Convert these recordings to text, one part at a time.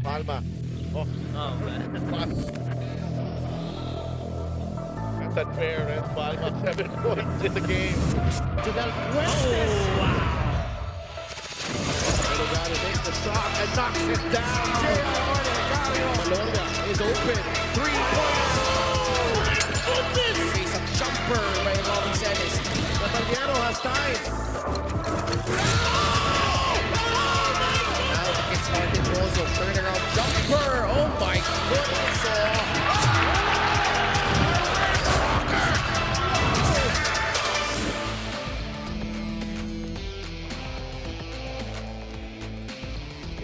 Palma. Oh, man. that's unfair, and Palma 7 points in the game. To Del Puentes. Delgado takes the shot and knocks it down. Maloria is open. 3-point. Oh my goodness! Face a jumper by Robin Celis. Caballero has time. Now it's Martin Rosso. Turnaround jumper. Oh my goodness.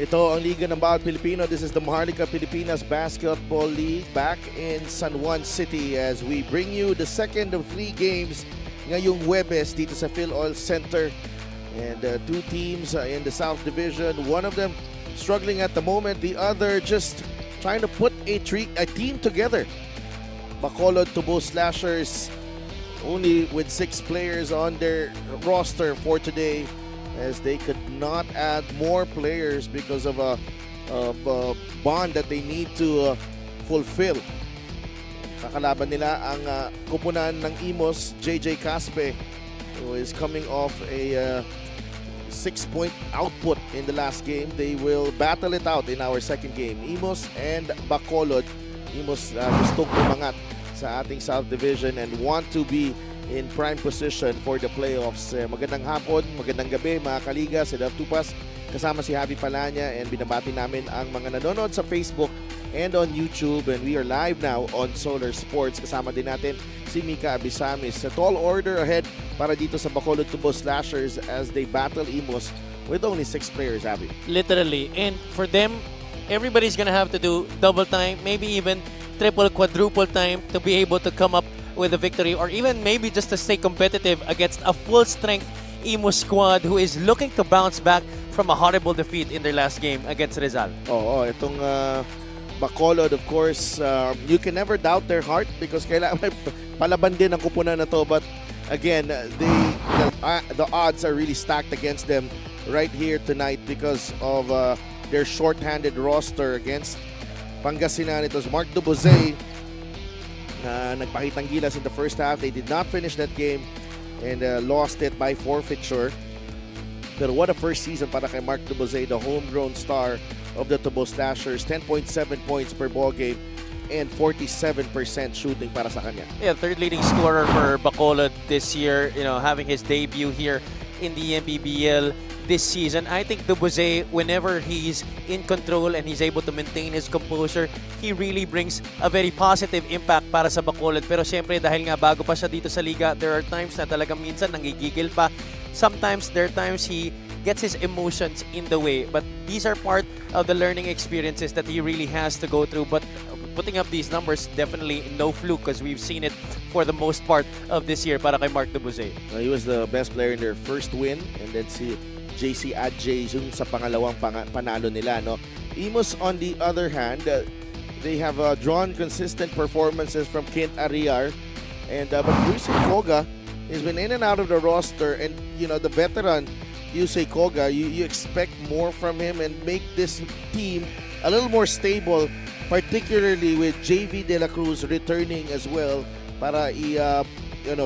Ito ang Liga ng Bawat Pilipino. This is the Maharlika Pilipinas Basketball League back in San Juan City as we bring you the second of 3 games ngayong Huwebes dito sa PhilOil Center. And 2 teams in the South Division. One of them struggling at the moment. The other just trying to put a team together. Bacolod Tubo Slashers only with 6 players on their roster for today, as they could not add more players because of a bond that they need to fulfill. Kakalaban nila ang kupunan ng Imus, JJ Caspe, who is coming off a 6-point output in the last game. They will battle it out in our second game. Imus and Bacolod. Imus gustong umangat sa ating South Division and want to be in prime position for the playoffs. Magandang hapon, magandang gabi mga kaliga, si Dav Tupas, kasama si Javi Palanya, and binabati namin ang mga nanonood sa Facebook and on YouTube, and we are live now on Solar Sports. Kasama din natin si Mika Abisamis. A tall order ahead para dito sa Bacolod Tubo Slashers as they battle Imus with only 6 players, Javi. Literally. And for them, everybody's gonna have to do double time, maybe even triple, quadruple time to be able to come up with a victory, or even maybe just to stay competitive against a full-strength Imus squad who is looking to bounce back from a horrible defeat in their last game against Rizal. Oo, itong Bacolod, of course, you can never doubt their heart because kailangan palaban din ang kupunan na to. But again, the odds are really stacked against them right here tonight because of their short-handed roster against Pangasinan. It was Mark Dubose na nagpakitang gilas in the first half. They did not finish that game and lost it by forfeiture. Pero what a first season para kay Mark Dubose, the homegrown star of the Tubo Slashers. 10.7 points per ball game and 47% shooting para sa kanya. Yeah, third leading scorer for Bacolod this year, you know, having his debut here in the MPBL this season. I think Dubose, whenever he's in control and he's able to maintain his composure, he really brings a very positive impact para sa Bacolod. Pero siyempre, dahil nga bago pa siya dito sa liga, there are times na talagang minsan nanggigigil pa. Sometimes, there are times he gets his emotions in the way. But these are part of the learning experiences that he really has to go through. But putting up these numbers, definitely no fluke because we've seen it for the most part of this year para kay Mark Dubose. He was the best player in their first win, and then si JC Adjay yung sa pangalawang panalo nila, no? Imus, on the other hand, they have drawn consistent performances from Kent Arriar, and but Yusei Koga has been in and out of the roster, and you know, the veteran Yusei Koga, you expect more from him and make this team a little more stable, particularly with JV De La Cruz returning as well para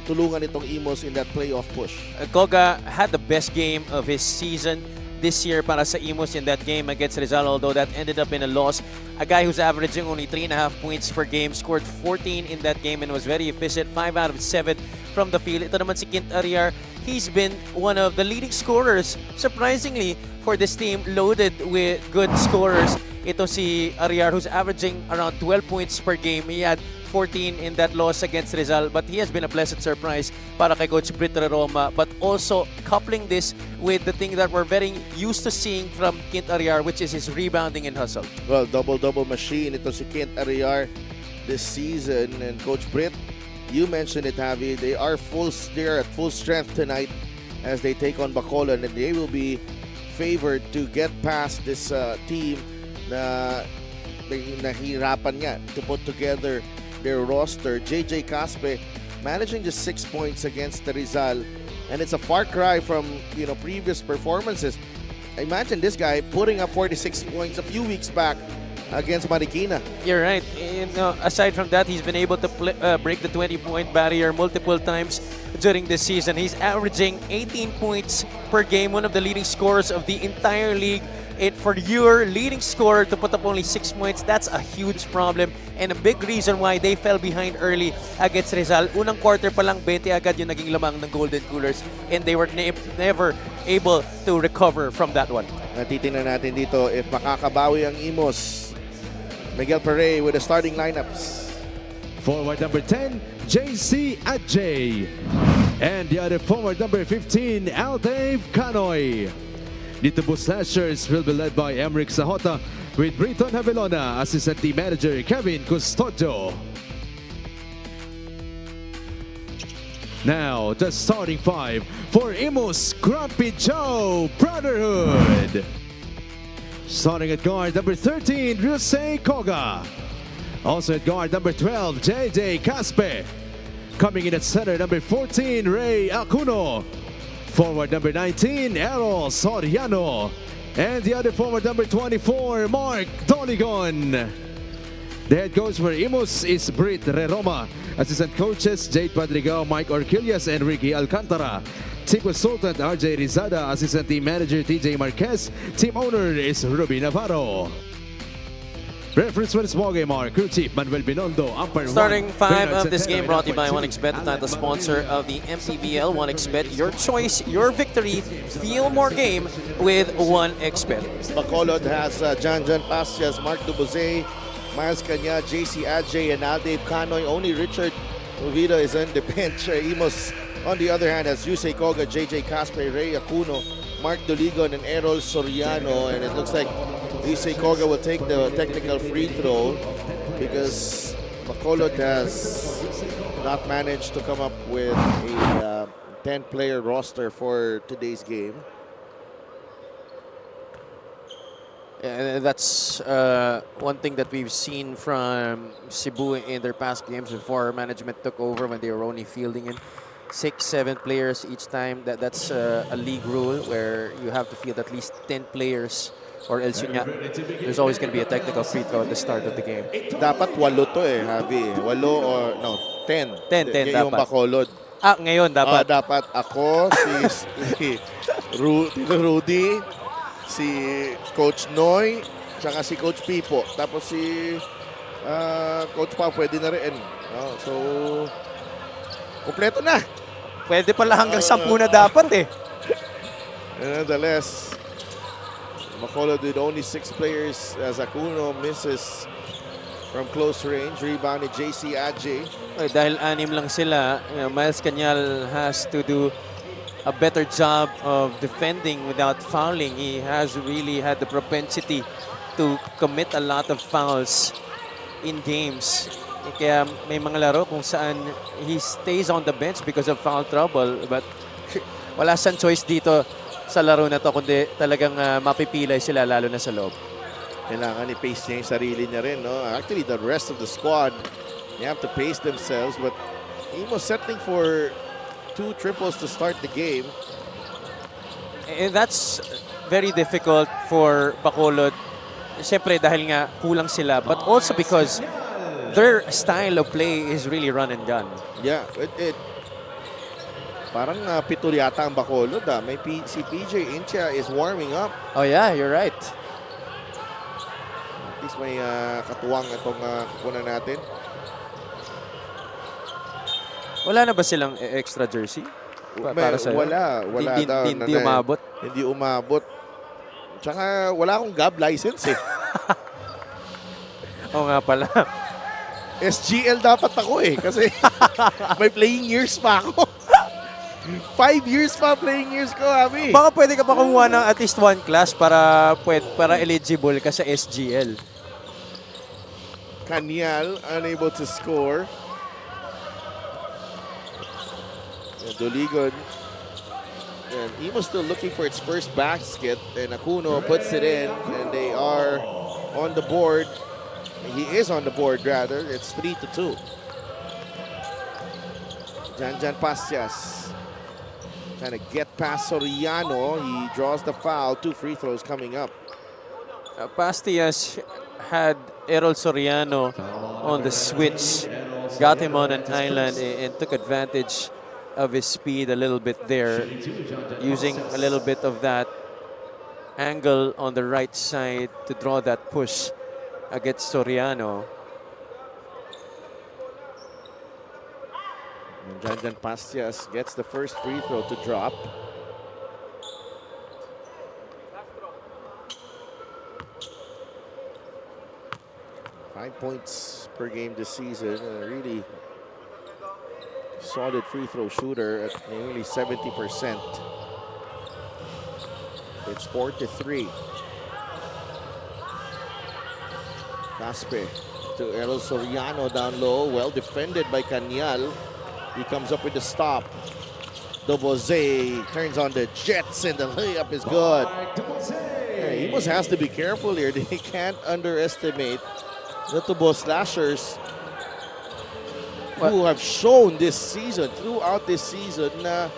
tulungan itong Imus in that playoff push. Koga had the best game of his season this year para sa Imus in that game against Rizal, although that ended up in a loss. A guy who's averaging only 3.5 points per game, scored 14 in that game and was very efficient, 5 out of 7 from the field. Ito naman si Kent Arriar, he's been one of the leading scorers, surprisingly, for this team, loaded with good scorers. Ito si Arriar, who's averaging around 12 points per game. He had 14 in that loss against Rizal, but he has been a pleasant surprise para kay Coach Brit Roma. But also coupling this with the thing that we're very used to seeing from Kent Arriar, which is his rebounding and hustle. Well, double-double machine ito si Kent Arriar this season, and Coach Brit, you mentioned it, Javi, they are at full strength tonight as they take on Bacolod, and they will be favored to get past this team na nahirapan nga to put together their roster. JJ Caspe managing just 6 points against the Rizal, and it's a far cry from previous performances. Imagine this guy putting up 46 points a few weeks back against Marikina. You're right. And, aside from that, he's been able to break the 20-point barrier multiple times during this season. He's averaging 18 points per game, one of the leading scorers of the entire league. For your leading scorer to put up only 6 points, that's a huge problem and a big reason why they fell behind early against Rizal. Unang quarter pa lang, 20 agad yung naging lamang ng Golden Coolers and they were never able to recover from that one. Titingnan natin dito if makakabawi ang Imus. Miguel Pere with the starting lineups. Forward number 10, JC Adjay. And the other forward number 15, Aldave Canoy. Dito po Slashers will be led by Emric Sahota with Britton Havilona, assistant team manager Kevin Custodio. Now, the starting five for Imus Grumpy Joe Brotherhood. Starting at guard number 13, Ryusei Koga. Also at guard number 12, JJ Caspe. Coming in at center, number 14, Ray Acuno. Forward number 19, Errol Soriano. And the other forward number 24, Mark Doligon. The head coach for Imus is Brit Reroma. Assistant coaches, Jade Padrigao, Mike Orquillas, and Ricky Alcantara. Team consultant, RJ Rizada. Assistant team manager, TJ Marquez. Team owner is Ruby Navarro. Reference for this ballgame are crew chief Manuel Binondo, umpire Starting 5 Bernard of this Centeno, game brought to you by umpire 1xBet, the two, title sponsor of the MPBL. 1xBet, your choice, your victory. Feel more game with 1xBet. Bacolod has John Pastias, Mark Dubuze, Miles Canya, JC Adjay, and Aldave Canoy. Only Richard Oviedo is on the bench. Imus, on the other hand, has Yusei Koga, JJ Casper, Ray Acuno, Mark Doligon, and Errol Soriano. And it looks like Yusei Koga will take the technical free throw because Bacolod has not managed to come up with a 10-player roster for today's game. And that's one thing that we've seen from Cebu in their past games before management took over when they were only fielding in 6-7 players each time. That's a league rule where you have to field at least 10 players or else there's always going to be a technical free throw at the start of the game. Dapat 8 to eh, Javi. 8 or no, 10. 10 yung dapat. Bacolod. Ngayon dapat. Dapat ako, si Rudy, si Coach Noy, tsaka si Coach Pipo. Tapos si Coach Pao pwede na rin. So, kompleto na. Pwede pala hanggang 10 na dapat eh. Nonetheless, Bacolod with only 6 players as Acuno misses from close range. Rebound ni JC Adjay. Dahil 6 lang sila, Miles Cañal has to do a better job of defending without fouling. He has really had the propensity to commit a lot of fouls in games. Kaya may mga laro kung saan he stays on the bench because of foul trouble. But wala siyang choice dito sa laro na to kundi talagang mapipilay sila lalo na sa loob. Kailangan i-pace niya yung sarili niya rin. No? Actually, the rest of the squad, they have to pace themselves. But he was settling for 2 triples to start the game. And that's very difficult for Bacolod. Siyempre dahil nga kulang sila. But also because their style of play is really run and gun. Yeah, parang pito yata ang Bacolod. May si PJ Incha is warming up. Oh yeah, you're right. At least may katuwang itong kukunan natin. Wala na ba silang extra jersey? Para sa'yo? Wala daw. Hindi umabot? Hindi umabot. Tsaka wala akong GAB license eh. Oo nga pala. SGL dapat ako eh. Kasi may playing years pa ako. 5 years pa playing years ko, Abi. Baka pwede ka pa kumuha ng at least 1 class para eligible ka sa SGL. Kanyal unable to score. And Doligon. And Imus still looking for its first basket. And Acuno puts it in. And they are on the board. He is on the board, rather. It's 3-2. Janjan Pastias trying to get past Soriano. He draws the foul. 2 free throws coming up. Pastias had Errol Soriano on the switch, got him on an island and took advantage of his speed a little bit there, using a little bit of that angle on the right side to draw that push against Soriano. And Janjan Pastias gets the first free throw to drop. Five points per game this season. A really solid free throw shooter at nearly 70%. It's 4-3. Caspe to Errol Soriano down low. Well defended by Canyal. He comes up with the stop. Dobose turns on the Jets and the layup is good. Yeah, Imus has to be careful here. They can't underestimate the Tubo slashers who have shown this season, throughout this season, na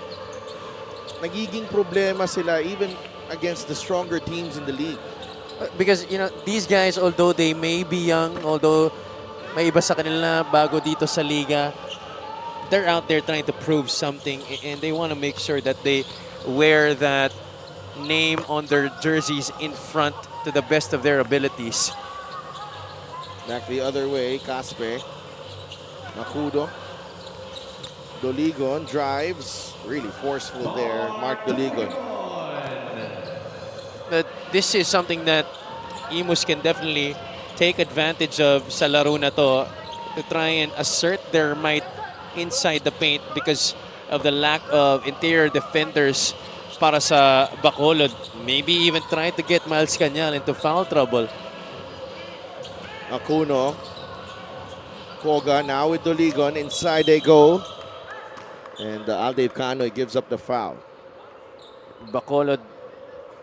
nagiging problema sila even against the stronger teams in the league. Because, you know, these guys, although they may be young, although may iba sa kanila bago dito sa liga, they're out there trying to prove something, and they want to make sure that they wear that name on their jerseys in front to the best of their abilities. Back the other way, Caspe. Makudo. Doligon drives. Really forceful there, Mark Doligon. But this is something that Imus can definitely take advantage of sa laro na to try and assert their might inside the paint because of the lack of interior defenders para sa Bacolod. Maybe even try to get Miles Canyal into foul trouble. Akuno. Koga now with Doligon. Inside they go. And Aldave Canoy gives up the foul. Bacolod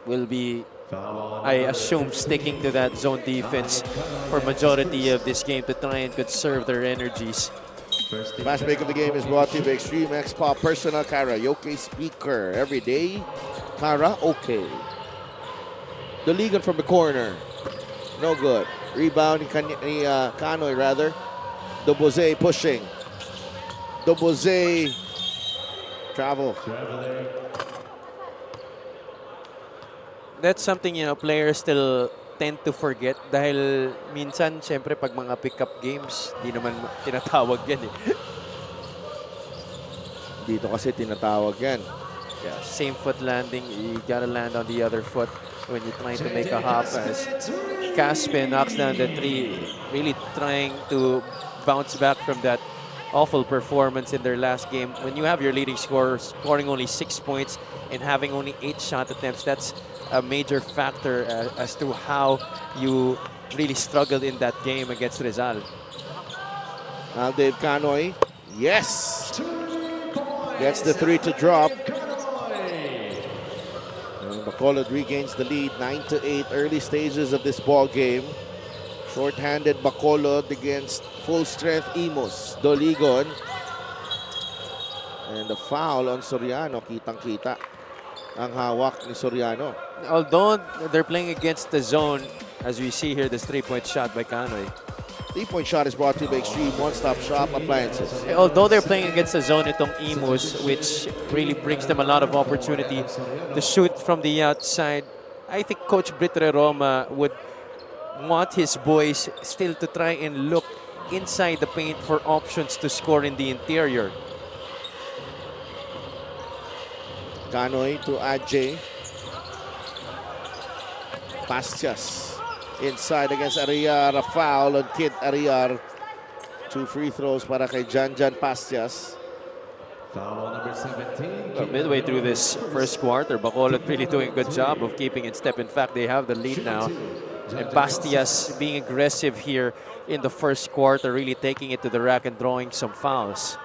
will be, I assume, sticking to that zone defense for majority of this game to try and conserve their energies. Fast break of the game is brought to you by Extreme X Pop Personal Karaoke Speaker. Every day, karaoke. Doligon from the corner. No good. Rebound ni Canoy rather. Dobose pushing. Dobose travel. That's something, you know, players still tend to forget dahil minsan, syempre, pag mga pick-up games, di naman tinatawag yan eh. Dito kasi tinatawag yan. Yeah, same foot landing, you gotta land on the other foot when you're trying to make a hop. As Caspe knocks down the three, really trying to bounce back from that awful performance in their last game. When you have your leading scorer scoring only 6 points and having only 8 shot attempts, that's a major factor as to how you really struggled in that game against Rizal. Aldave Canoy, yes! Gets the three to drop. And Bacolod regains the lead, 9-8, early stages of this ball game. Short-handed Bacolod against full-strength Imus. Doligon. And the foul on Soriano, kitang-kita ang hawak ni Soriano. Although they're playing against the zone, as we see here, this three-point shot by Canoy. Three-point shot is brought to you by Extreme One-Stop Shop Appliances. Although they're playing against the zone, itong Imus, which really brings them a lot of opportunity to shoot from the outside, I think Coach Britre Roma would want his boys still to try and look inside the paint for options to score in the interior. Canoy to Adjay. Pastias inside against Ariar. A foul on Kid Ariar. 2 free throws para kay Janjan Pastias. Foul number 17. Midway through this first quarter, Bacolod really doing a good job of keeping in step. In fact, they have the lead now. And Pastias being aggressive here in the first quarter, really taking it to the rack and drawing some fouls.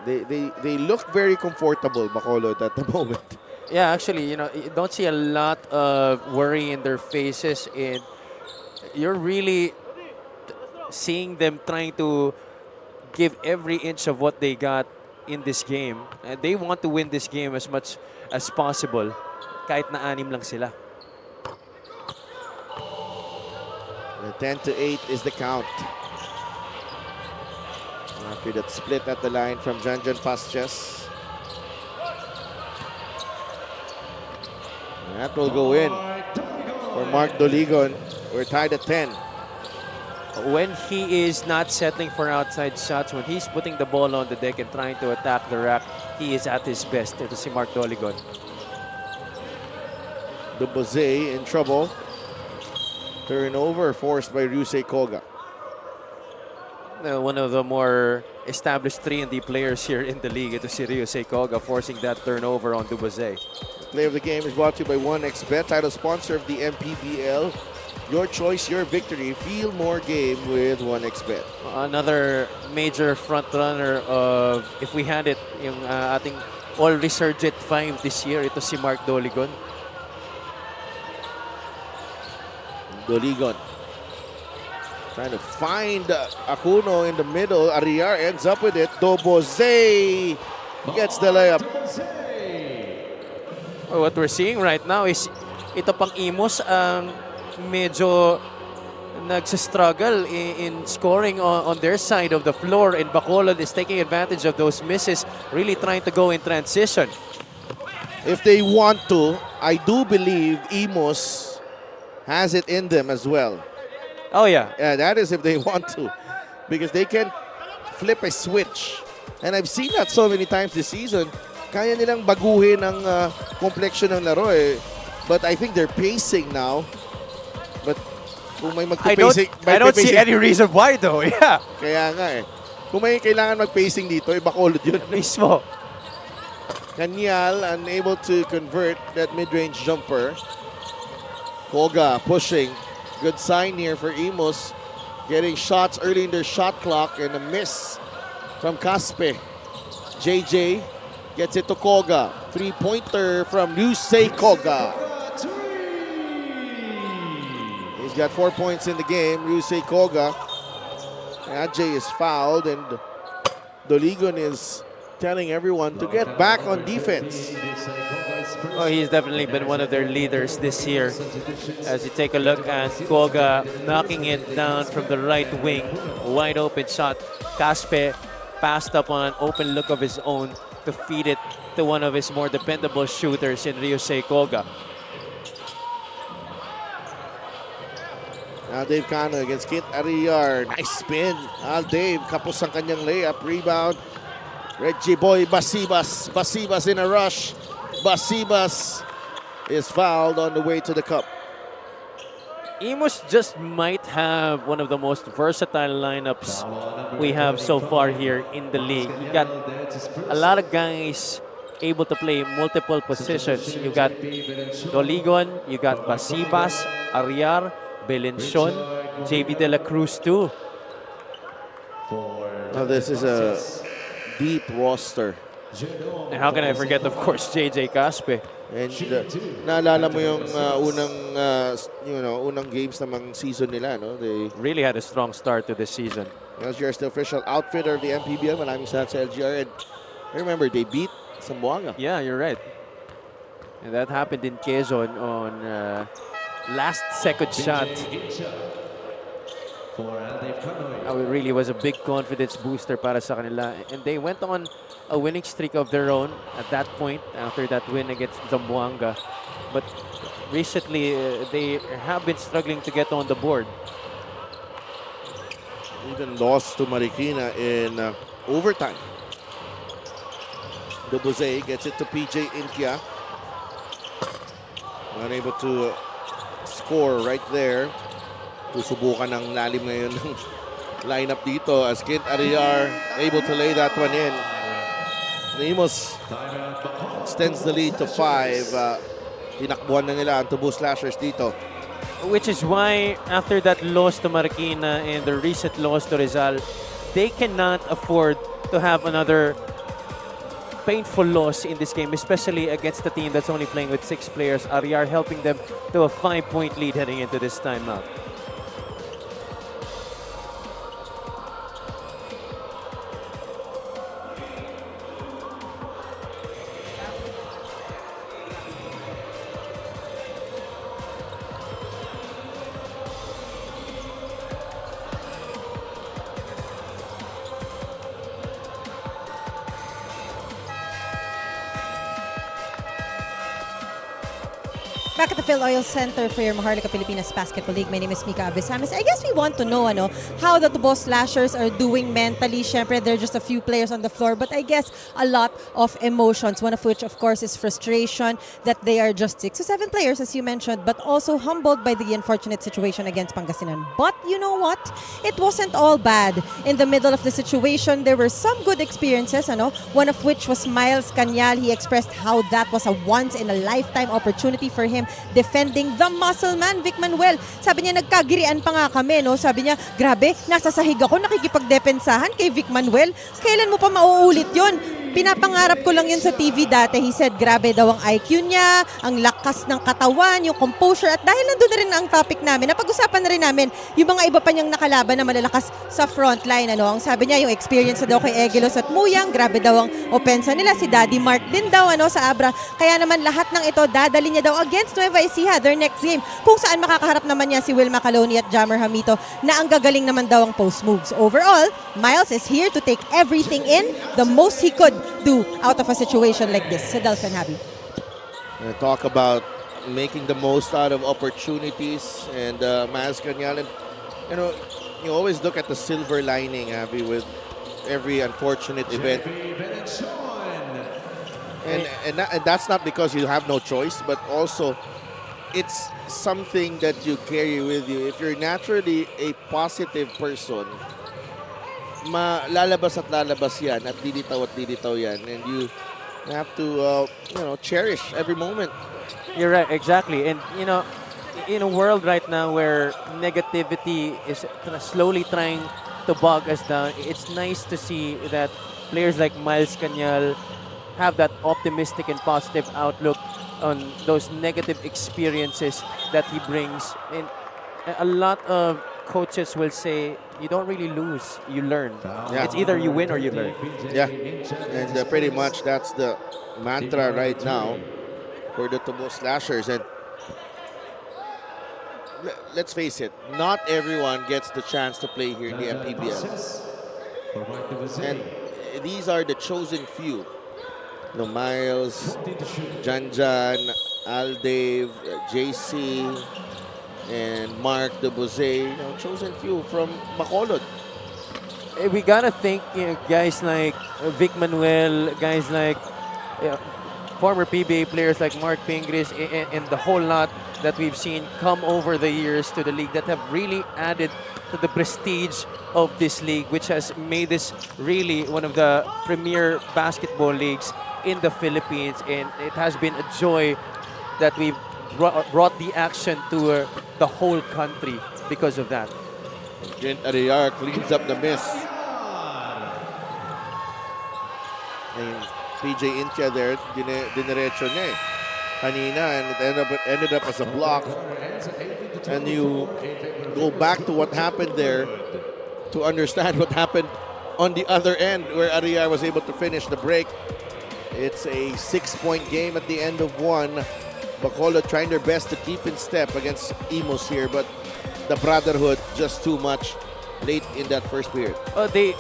They look very comfortable, Bacolod, at the moment. Yeah, actually, you know, you don't see a lot of worry in their faces, and you're really seeing them trying to give every inch of what they got in this game. And they want to win this game as much as possible, kahit na 6 lang sila. The 10-8 is the count. After that split at the line from Janjan Pasches. That will go in for Mark Doligon. We're tied at 10. When he is not settling for outside shots, when he's putting the ball on the deck and trying to attack the rack, he is at his best. Ito si Mark Doligon. Duboze in trouble. Turnover forced by Ryusei Koga. One of the more established 3-and-D players here in the league. Ito si Ryusei Koga forcing that turnover on Duboze. Play of the game is brought to you by 1xBet, title sponsor of the MPBL. Your choice, your victory. Feel more game with 1xBet. Another major front runner of, if we had it, yung ating All Resurgent 5 this year, ito si Mark Doligon. Doligon trying to find Akuno in the middle. Ariar ends up with it. Duboze gets the layup. What we're seeing right now is ito pang Imus ang medyo nagsistruggle in scoring on their side of the floor, and Bacolod is taking advantage of those misses, really trying to go in transition. If they want to, I do believe Imus has it in them as well. Oh yeah. Yeah, that is if they want to, because they can flip a switch. And I've seen that so many times this season. Kaya nilang baguhin ang complexion ng laro eh. But I think they're pacing now. But kung may I don't see any reason why though. Yeah. Kaya nga eh. Kung may kailangan mag-pacing dito, Bacolod yun. Mismo. Kanyal unable to convert that mid-range jumper. Koga pushing. Good sign here for Imus. Getting shots early in their shot clock and a miss from Caspe. JJ gets it to Koga. Three-pointer from Ryusei Koga. He's got 4 points in the game. Ryusei Koga. Ajay is fouled and Doligon is telling everyone to get back on defense. Oh, he's definitely been one of their leaders this year. As you take a look at Koga knocking it down from the right wing. Wide open shot. Caspe passed up on an open look of his own to feed it to one of his more dependable shooters in Ryusei Koga. Now Dave Cano against Kit Ariar. Nice spin. Dave kapos ang kanyang layup. Rebound. Reggie Boy Basibas. Basibas in a rush. Basibas is fouled on the way to the cup. Imus just might have one of the most versatile lineups we have so far here in the league. You got a lot of guys able to play multiple positions. You got Doligon, you got Basibas, Ariar, Belencion, JV De La Cruz too. Now this is a deep roster. And how can I forget, of course, JJ Caspe. And naalala mo yung unang games namang season nila, no? They Really had a strong start to this season. LGR is the official outfitter of the MPBL. Maraming salamat sa LGR. And remember, they beat Zamboanga. Yeah, you're right. And that happened in Quezon on last second shot. It really was a big confidence booster para sa kanila. And they went on a winning streak of their own at that point after that win against Zamboanga. But recently, they have been struggling to get on the board. Even lost to Marikina in overtime. Duboze gets it to PJ Inkia. Unable to score right there. Susubukan ng lalim ngayon ng lineup dito as Kit Ariar able to lay that one in. Imus extends the lead to 5. Tinakbuhan na nila ang Tubo Slashers dito. Which is why after that loss to Marikina and the recent loss to Rizal, they cannot afford to have another painful loss in this game, especially against a team that's only playing with 6 players. Ariar helping them to a 5-point lead heading into this timeout. Back at the Phil Oil Center for your Maharlika Pilipinas Basketball League. My name is Mika Abisamis. I guess we want to know how the Tubo Slashers are doing mentally. Syempre, there are just a few players on the floor, but I guess a lot of emotions. One of which, of course, is frustration that they are just 6 to 7 players, as you mentioned, but also humbled by the unfortunate situation against Pangasinan. But you know what? It wasn't all bad. In the middle of the situation, there were some good experiences. One of which was Miles Canyal. He expressed how that was a once-in-a-lifetime opportunity for him defending the muscle man, Vic Manuel. Sabi niya, nagkagirian pa nga kami. Sabi niya, grabe, nasa sahig ako, nakikipagdepensahan kay Vic Manuel. Kailan mo pa mauulit yon? Pinapangarap ko lang yun sa TV dati. He said, grabe daw ang IQ niya, ang lakas ng katawan, yung composure. At dahil nandun na rin ang topic namin, napag-usapan na rin namin yung mga iba pa niyang nakalaban na malalakas sa frontline. Ang sabi niya, yung experience na daw kay Egelos at Muyang, grabe daw ang opensa nila. Si Daddy Mark din daw sa Abra. Kaya naman lahat ng ito, dadali niya daw against Nueva Ecija, their next game. Kung saan makakaharap naman niya si Will Macaloni at Jammer Hamito na ang gagaling naman daw ang post moves. Overall, Miles is here to take everything in the most he could do out of a situation like this. Sedalf and Javi. Talk about making the most out of opportunities, and Miles Canyal. You always look at the silver lining, Javi, with every unfortunate event. And that's not because you have no choice, but also it's something that you carry with you. If you're naturally a positive person, lalabas at lalabas yan at lilitaw yan, and you have to cherish every moment. You're right, exactly. And in a world right now where negativity is slowly trying to bog us down, it's nice to see that players like Miles Canyal have that optimistic and positive outlook on those negative experiences that he brings. And a lot of coaches will say, you don't really lose, you learn. Yeah. It's either you win or you learn. Yeah, and pretty much that's the mantra right now for the Tubo Slashers. And let's face it, not everyone gets the chance to play here in the MPBL. And these are the chosen few. Miles, Janjan, Aldave, JC, and Mark de Bose, chosen few from Bacolod. We gotta thank guys like Vic Manuel, guys like former PBA players like Mark Pingris, and the whole lot that we've seen come over the years to the league that have really added to the prestige of this league, which has made this really one of the premier basketball leagues in the Philippines. And it has been a joy that we've brought the action to the whole country because of that. Gent Ariar cleans up the miss. And PJ Intia there, diniretso niya kanina, and it ended up as a block. And you go back to what happened there to understand what happened on the other end, where Ariar was able to finish the break. It's a 6-point game at the end of one. Bacolod trying their best to keep in step against Imus here, but the brotherhood just too much late in that first period. They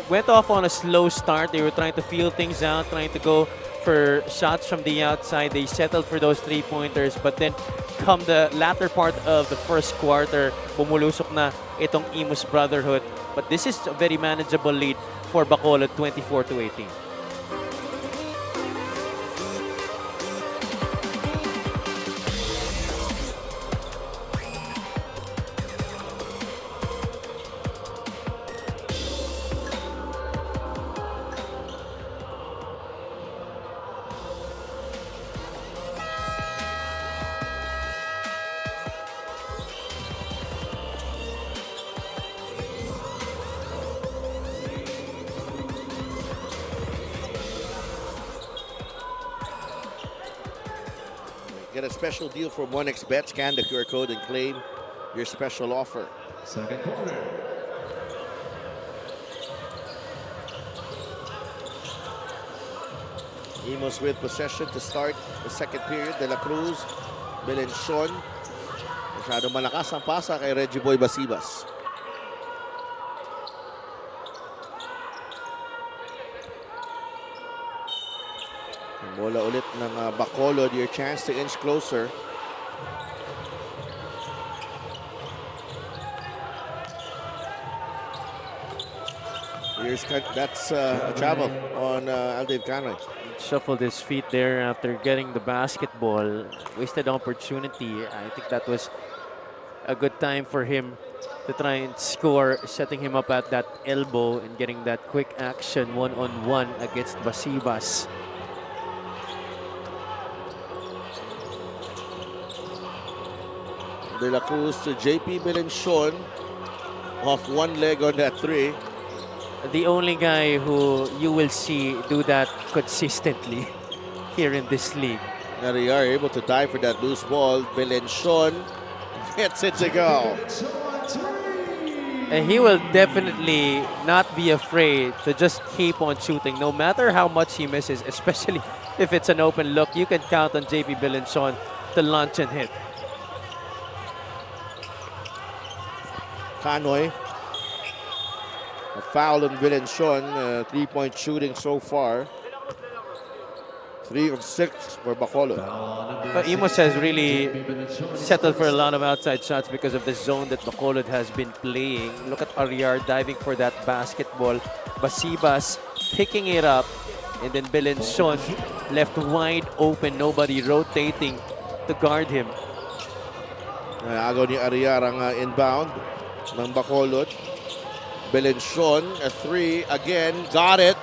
went off on a slow start. They were trying to feel things out, trying to go for shots from the outside. They settled for those 3-pointers, but then come the latter part of the first quarter, bumulusok na itong Imus brotherhood. But this is a very manageable lead for Bacolod, 24-18. Get a special deal from 1xBet. Scan the QR code and claim your special offer. Second quarter. Imus with possession to start the second period. De La Cruz, Belenson. Masyado malakas ang pasa kay Reggie Boy Basibas. Bola ulit ng Bacolod. Your chance to inch closer That's a travel on Aldev Canoy. Shuffled his feet there after getting the basketball. Wasted opportunity. I think that was a good time for him to try and score, setting him up at that elbow and getting that quick action one-on-one against Basibas. De La Cruz to JP Belenchon off one leg on that three. The only guy who you will see do that consistently here in this league. Now they are able to die for that loose ball. Belenchon gets it to go. And he will definitely not be afraid to just keep on shooting, no matter how much he misses, especially if it's an open look. You can count on JP Belenchon to launch and hit. Canoy. A foul on Belenchon. Three-point shooting so far. 3 of 6 for Bacolod. But Imus has really settled for a lot of outside shots because of the zone that Bacolod has been playing. Look at Ariar diving for that basketball. Basibas picking it up. And then Belenchon left wide open. Nobody rotating to guard him. Agaw ni Ariar ang inbound ng Bacolod. Belenchon, a 3 again. Got it.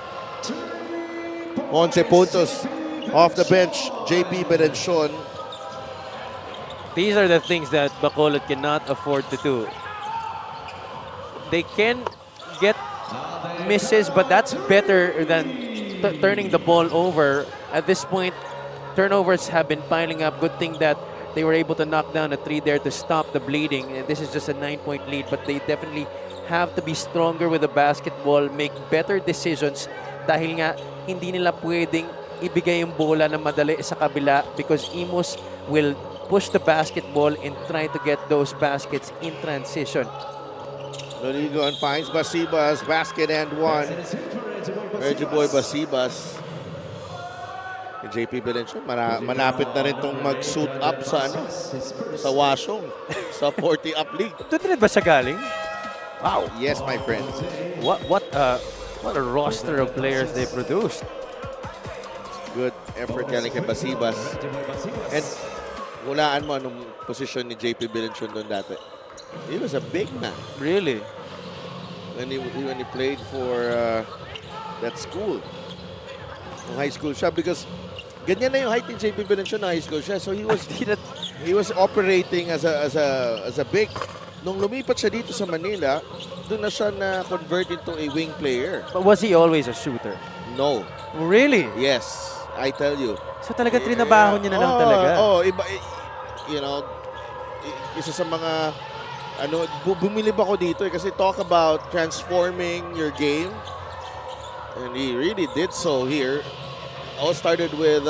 11 puntos. Off the bench, JP Belenchon. These are the things that Bacolod cannot afford to do. They can get misses, but that's better than turning the ball over. At this point, turnovers have been piling up. Good thing that they were able to knock down a 3 there to stop the bleeding. And this is just a 9-point lead, but they definitely have to be stronger with the basketball, make better decisions dahil nga hindi nila pwedeng ibigay yung bola na madali sa kabila because Imus will push the basketball and try to get those baskets in transition. Lorigo and finds Basibas, basket and one. Medyo boy Basibas. JP Belenchon, manapit na rin itong mag-suit up sa, sa Washong, sa 40 up league. Doon rin ba siya galing? Wow, yes my friends. What a roster of players they produced. Good effort galing kay Basibas. And hulaan mo anong position ni JP Belenchon doon dati. He was a big man. Really? When he played for that school. Nung high school siya because ganyan na yung height ni JP Belenchon na high school siya. So he was operating as a big. Nung lumipat siya dito sa Manila, doon na siya na convert into a wing player. But was he always a shooter? No. Really? Yes, I tell you. So talaga trinabaho niya na lang talaga. Iba, you know, isa sa mga bumilib ako dito kasi talk about transforming your game. And he really did so here. All started with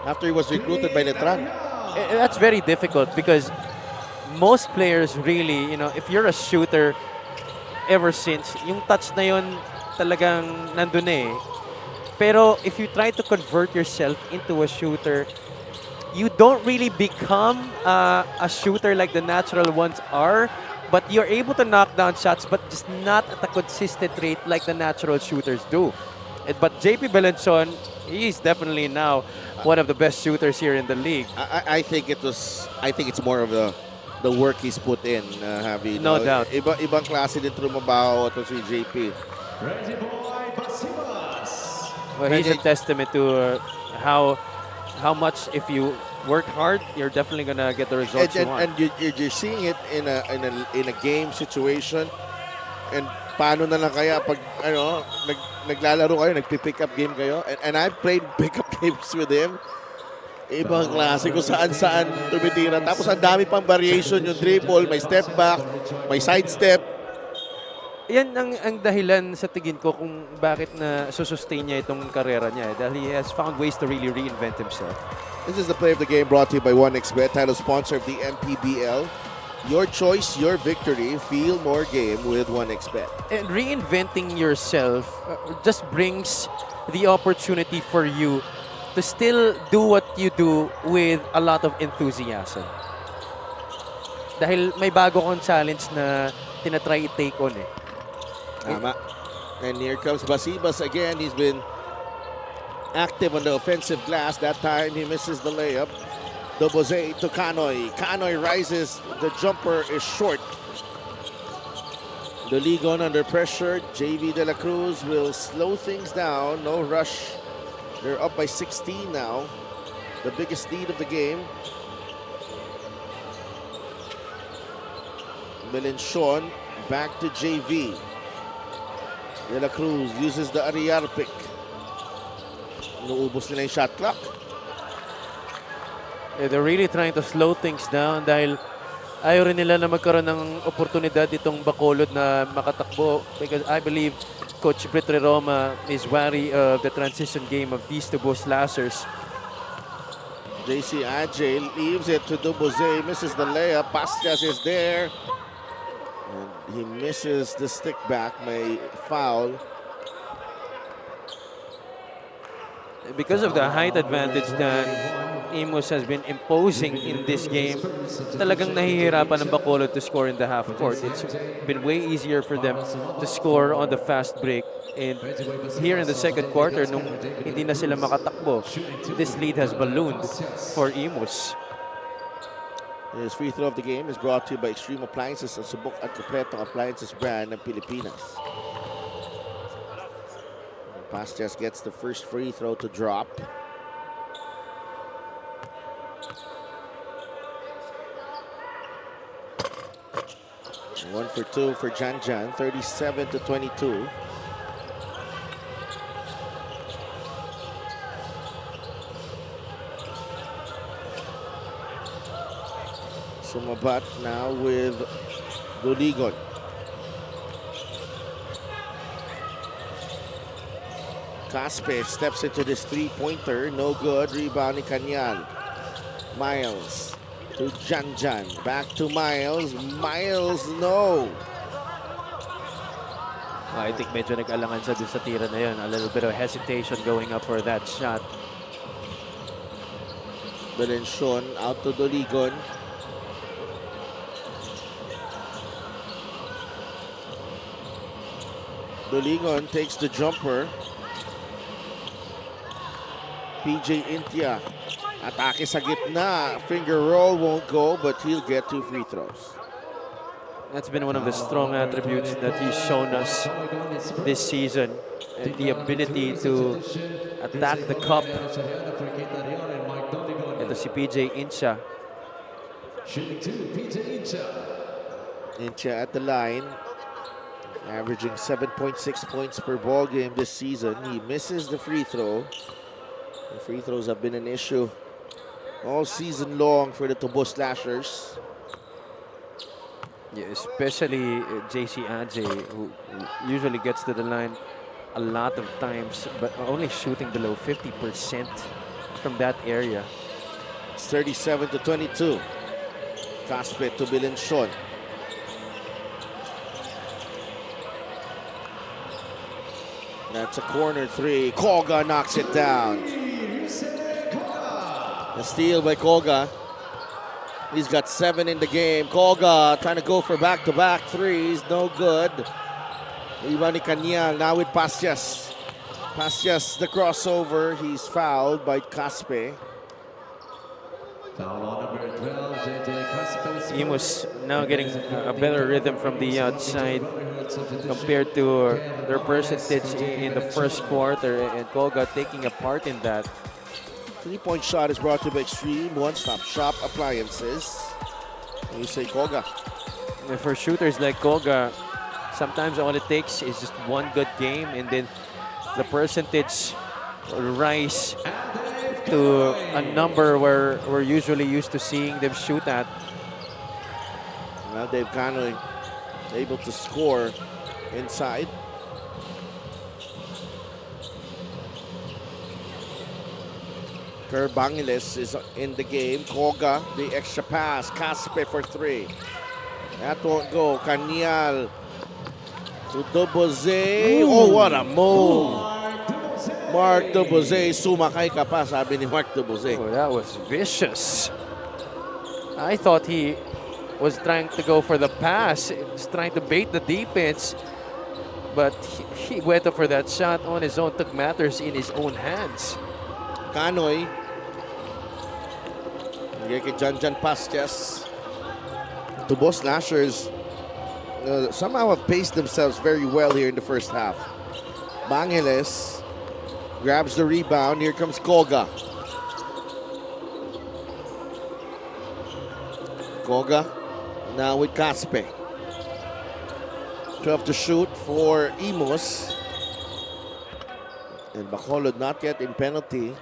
after he was recruited by Letran. That's very difficult because most players really, you know, if you're a shooter ever since, yung touch na yun talagang nandun eh. Pero if you try to convert yourself into a shooter, you don't really become a shooter like the natural ones are, but you're able to knock down shots, but just not at a consistent rate like the natural shooters do. But JP Belenchon, he's definitely now one of the best shooters here in the league. I think it's more of the work he's put in, Javi. No doubt. Ibang klase din trumabaho to si JP. Well, he's a testament to how much if you work hard, you're definitely gonna get the results you want. And you're seeing it in a game situation. And paano na lang kaya pag naglalaro kayo, nagpi-pick up game kayo. And I've played pick up games with him. Ibang klase kung saan-saan tumitira. Tapos ang dami pang variation yung dribble, may step back, may side step. Yan ang dahilan sa tingin ko kung bakit na susustain niya itong karera niya. Dahil he has found ways to really reinvent himself. This is the play of the game brought to you by 1xBet, title sponsor of the MPBL. Your choice, your victory. Feel more game with 1xBet. And reinventing yourself just brings the opportunity for you to still do what you do with a lot of enthusiasm. Dahil may bago kong challenge na tinatry i-take on eh. Tama. And here comes Basibas again. He's been active on the offensive glass. That time he misses the layup. Dobose to Canoy. Canoy rises. The jumper is short. The league on under pressure. JV De La Cruz will slow things down. No rush. They're up by 16 now. The biggest lead of the game. Melenchon back to JV. De La Cruz uses the Ariar pick. Naubos nila yung shot clock. They're really trying to slow things down dahil ayaw rin nila na magkaroon ng oportunidad itong Bacolod na makatakbo, because I believe Coach Britre Roma is wary of the transition game of these two Boss Lashers. JC Ajay leaves it to Dubose, misses the layup. Pastias is there. And he misses the stick back, may foul. Because of the height advantage that Imus has been imposing in this game, talagang nahihirapan ng Bacolod to score in the half court. It's been way easier for them to score on the fast break. And here in the second quarter, nung hindi na sila makatakbo, this lead has ballooned for Imus. His free throw of the game is brought to you by Extreme Appliances, ang subok at kompletong appliances brand ng Pilipinas. Pastias gets the first free throw to drop. One for two for Janjan, 37-22. Sumabat now with Doligon. Caspe steps into this three-pointer, no good. Rebound ni Kanyal. Miles to Janjan, back to Miles. Miles, no. I think medyo nag-alangan siya dun sa tira na yun. A little bit of hesitation going up for that shot. Melenchon out to Doligon. Doligon takes the jumper. PJ Intia, atake sa gitna. Finger roll won't go, but he'll get two free throws. That's been one of the strong attributes that he's shown us this season. And the ability to attack the cup. Ito si PJ Incha. Intia at the line, averaging 7.6 points per ball game this season. He misses the free throw. The free throws have been an issue all season long for the Tobo Slashers. Yeah, especially JC Ajay, who usually gets to the line a lot of times, but only shooting below 50% from that area. It's 37-22. Caspe to Melenchon. That's a corner three. Koga knocks it down. A steal by Koga. He's got 7 in the game. Koga trying to go for back-to-back threes. No good. Ivani Kanyal now with Pastias. Pastias, the crossover. He's fouled by Caspe. Imus now getting a better rhythm from the outside compared to their percentage in the first quarter, and Koga taking a part in that. Three-point shot is brought to you by Extreme One-Stop Shop Appliances. And you say Koga. And for shooters like Koga, sometimes all it takes is just one good game, and then the percentage will rise to a number where we're usually used to seeing them shoot at. Now Dave Canoy able to score inside. Bangiles is in the game. Koga, the extra pass. Caspe for 3. That won't go. Kanyal to Dobose. Oh, what a move. Mark Dobose, sumakay ka pa, sabi ni Mark Dobose. Oh, that was vicious. I thought he was trying to go for the pass. He was trying to bait the defense. But he went up for that shot on his own, took matters in his own hands. Kanoy. Bigay kay Janjan Pastas. The Boss Lashers somehow have paced themselves very well here in the first half. Bangeles grabs the rebound. Here comes Koga. Koga now with Caspe. 12 to shoot for Imus. And Bacolod not yet in penalty.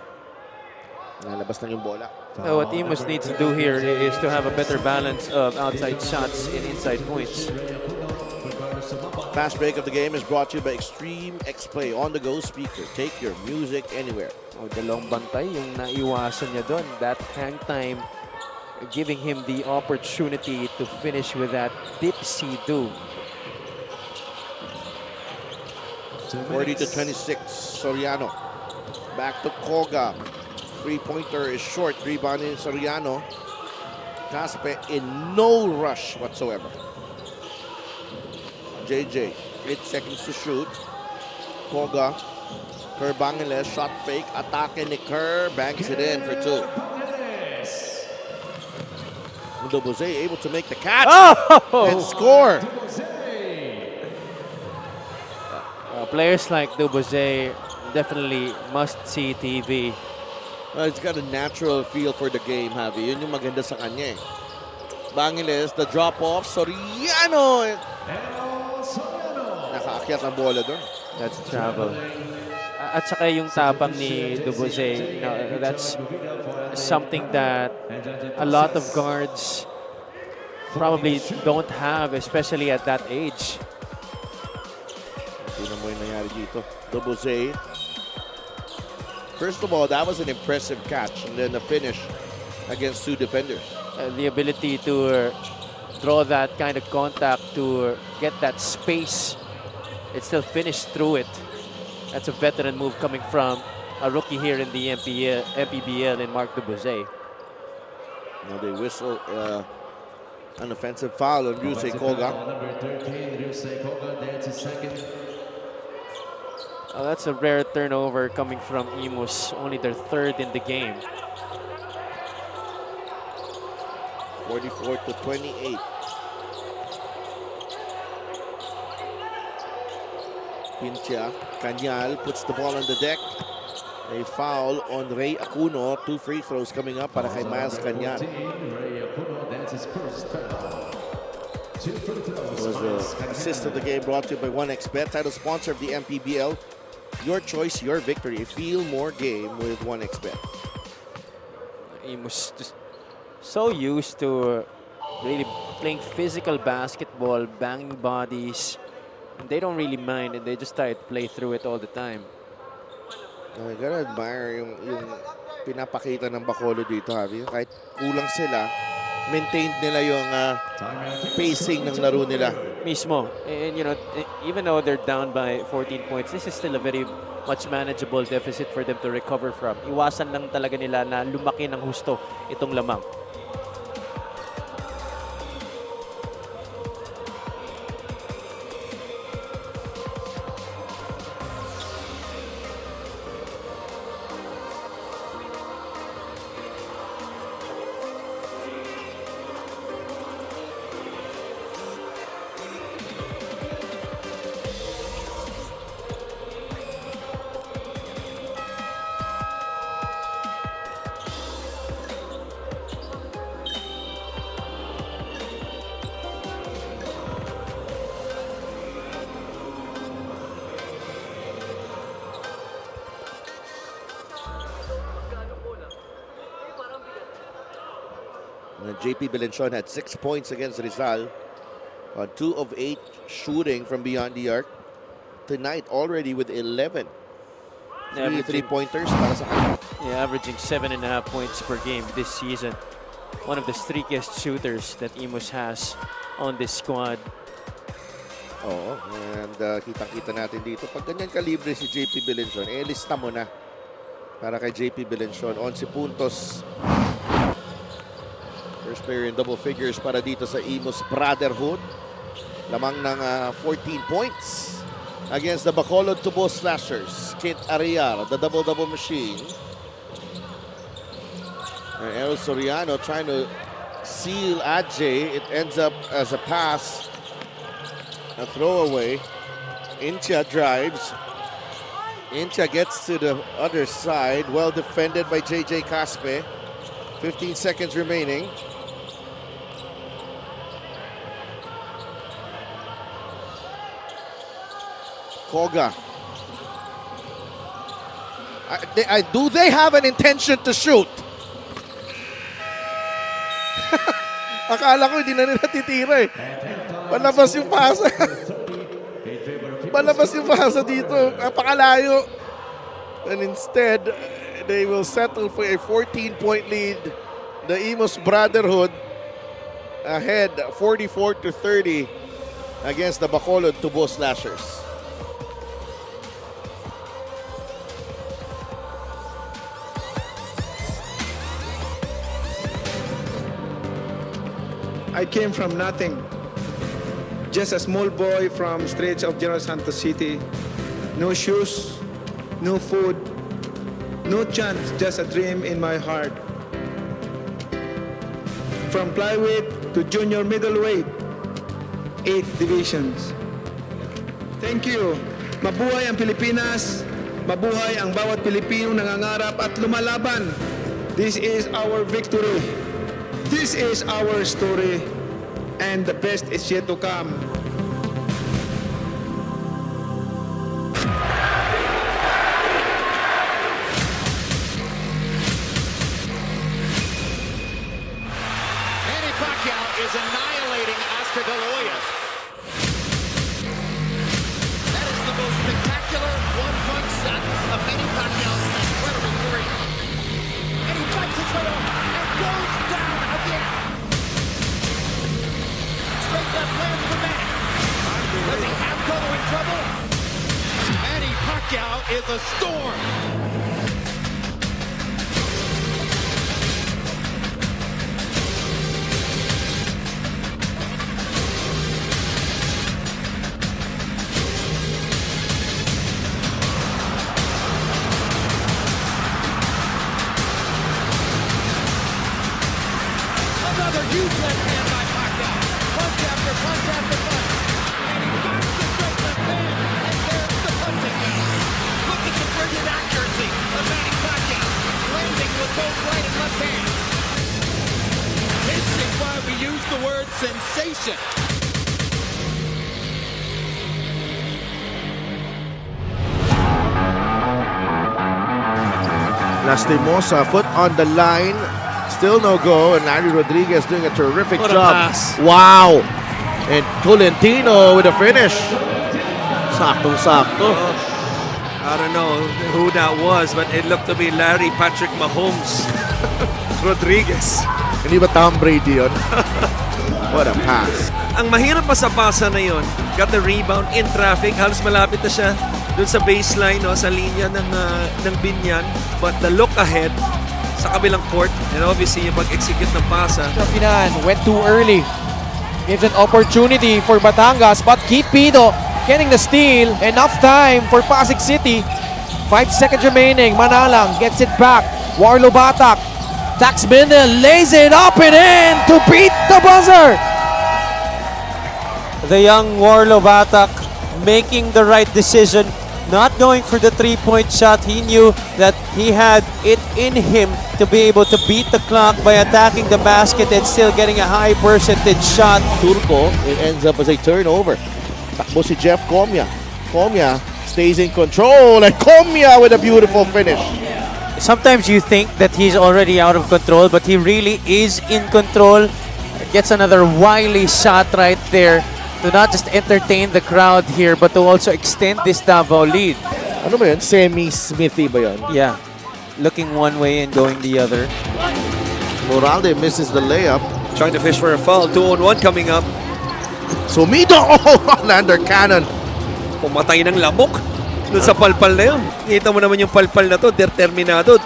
Nalabas na yung bola. What Imus needs to do here is to have a better balance of outside shots and inside points. Fast break of the game is brought to you by Extreme X-Play on-the-go speaker. Take your music anywhere. Dalawang bantay yung naiwasan niya doon. That hang time giving him the opportunity to finish with that dipsy-do. 40 to 26, Soriano. Back to Koga. Three-pointer is short. Rebounding Soriano. Caspe in no rush whatsoever. JJ, 8 seconds to shoot. Koga. Kerr Bangeles, shot fake. Atake ni Kerr. Banks it in for 2. Duboze able to make the catch and score. Players like Duboze definitely must-see TV. Well, he's got a natural feel for the game, Javi. Yun yung maganda sa kanya eh. Bangeles, the drop-off. Soriano! Nakaakyat ang bola doon. That's travel. At saka yung tapang ni Duboze, that's something that a lot of guards probably don't have, especially at that age. Tingnan mo yung nangyari dito. Duboze. First of all, that was an impressive catch. And then the finish against 2 defenders. The ability to draw that kind of contact, to get that space, it still finished through it. That's a veteran move coming from a rookie here in the MPBL in Mark Duboze. Now they whistle an offensive foul on Ryusei Koga. That's a rare turnover coming from Imus, only their 3rd in the game. 44 to 28. Pincha, Cañal puts the ball on the deck. A foul on Ray Acuno. 2 free throws coming up para kay Miles Cañal. It was the assist of the game brought to you by 1xBet, title sponsor of the MPBL. Your choice, your victory. Feel more game with 1xBet. Imus just so used to really playing physical basketball, banging bodies. They don't really mind, and they just try to play through it all the time. I gotta admire yung pinapakita ng Bacolod dito, Javi. Kahit kulang sila, maintained nila yung pacing ng laro nila. Mismo. And you know, even though they're down by 14 points, this is still a very much manageable deficit for them to recover from. Iwasan lang talaga nila na lumaki ng husto itong lamang. JP Belenchon had 6 points against Rizal on 2 of 8 shooting from beyond the arc. Tonight already with 11 three-pointers para sa kanya. Yeah, averaging 7.5 points per game this season. One of the streakiest shooters that Imus has on this squad. Oo, and kitang-kita natin dito. Pag ganyan kalibre si JP Belenchon, lista mo na para kay JP Belenchon. 11 puntos. First player in double figures para dito sa Imus Brotherhood. Lamang ng 14 points. against the Bacolod Tubo Slashers. Kit Ariar, the double-double machine. And Errol Soriano trying to seal Adjay. It ends up as a pass, a throwaway. Intia drives. Intia gets to the other side. Well defended by JJ Caspe. 15 seconds remaining. Koga. Do they have an intention to shoot? Akala ko hindi na nila titira eh. Palabas yung pasa. Palabas yung pasa dito. Napakalayo. And instead, they will settle for a 14-point lead. The Imus Brotherhood ahead 44-30 against the Bacolod Tubo Slashers. I came from nothing. Just a small boy from streets of General Santos City. No shoes, no food, no chance, just a dream in my heart. From flyweight to junior middleweight, 8 divisions. Thank you. Mabuhay ang Pilipinas. Mabuhay ang bawat Pilipinong nangangarap at lumalaban. This is our victory. This is our story, and the best is yet to come. Manny Pacquiao is annihilating Oscar De La Hoya. That is the most spectacular one-punch set of Manny Pacquiao's incredible career. And he fights his way up and goes down again. Straight left lands for Manny. Does he have Cotto in trouble? Manny Pacquiao is a storm. Another huge left hand by Pacquiao. Punch after punch after punch. And he got the straight left hand. And there's the punching down. Look at the brilliant accuracy of Manny Pacquiao. Landing with both right and left hands. This is why we use the word sensation. Lastimosa, foot on the line. Still no go, and Larry Rodriguez doing a terrific What a job. pass. Wow! And Tolentino with a finish. Saktong-sakto. I don't know who that was, but it looked to be Larry Patrick Mahomes Rodriguez. Hindi ba Tom Brady yun? What a pass. Ang mahirap pa sa pasa na yon, got the rebound in traffic, halos malapit na siya dun sa baseline, no, sa linya ng binyan. But the look ahead sa kabilang court, and obviously yung pag-execute ng pasa. Pinan went too early. Gives an opportunity for Batangas, but Keith Pido getting the steal. Enough time for Pasig City. 5 seconds remaining. Manalang gets it back. Warlo Batak. Tax Bindel lays it up and in to beat the buzzer. The young Warlo Batak making the right decision, not going for the three-point shot. He knew that he had it in him to be able to beat the clock by attacking the basket and still getting a high percentage shot. Turco, it ends up as a turnover. Takbo si Jeff Comia. Comia stays in control, and Comia with a beautiful finish. Sometimes you think that he's already out of control, but he really is in control. Gets another wily shot right there to not just entertain the crowd here, but to also extend this Davao lead. Ano ba yun? Semi-Smithy ba yun? Yeah, looking one way and going the other. Moralde misses the layup. Trying to fish for a foul. 2-on-1 coming up. Sumido! Oh, Lander Cannon. Pumatay ng lamok dun sa palpal na yun. Kita mo naman yung palpal na to, determinado.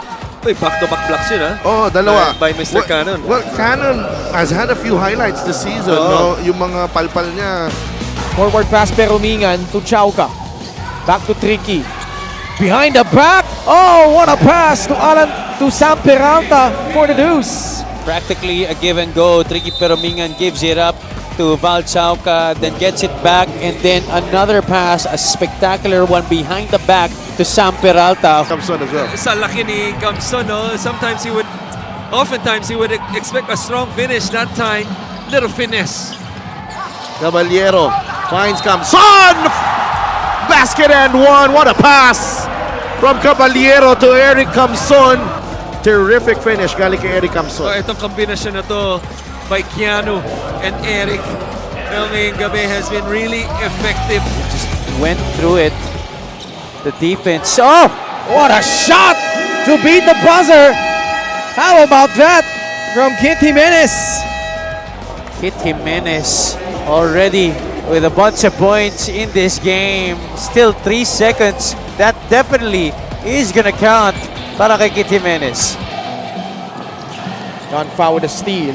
Uy, back-to-back blocks yun, ha? Oh, dalawa. By Mr. Cannon. Well, Cannon has had a few highlights this season. No? Yung mga palpal niya. Forward pass Perumingan to Chauca. Back to Tricky. Behind the back. Oh, what a pass to Sam Peralta for the deuce. Practically a give and go. Tricky Peromingan gives it up to Val Chauca, then gets it back, and then another pass, a spectacular one behind the back to Sam Peralta. Kamson as well. Sa laki ni Kamson, no? Oftentimes he would expect a strong finish. That time, little finesse. Caballero finds Kamson! Basket and one. What a pass from Caballero to Eric Kamson. Terrific finish galing kay Eric So Kamson. itong kombinasyon na to by Keanu and Eric ngayong gabi has been really effective. Just went through it. The defense. Oh! What a shot to beat the buzzer. How about that from Kit Jimenez? Kit Jimenez already with a bunch of points in this game. Still 3 seconds. That definitely is gonna count para kay Kit Jimenez. John Fa with a steal.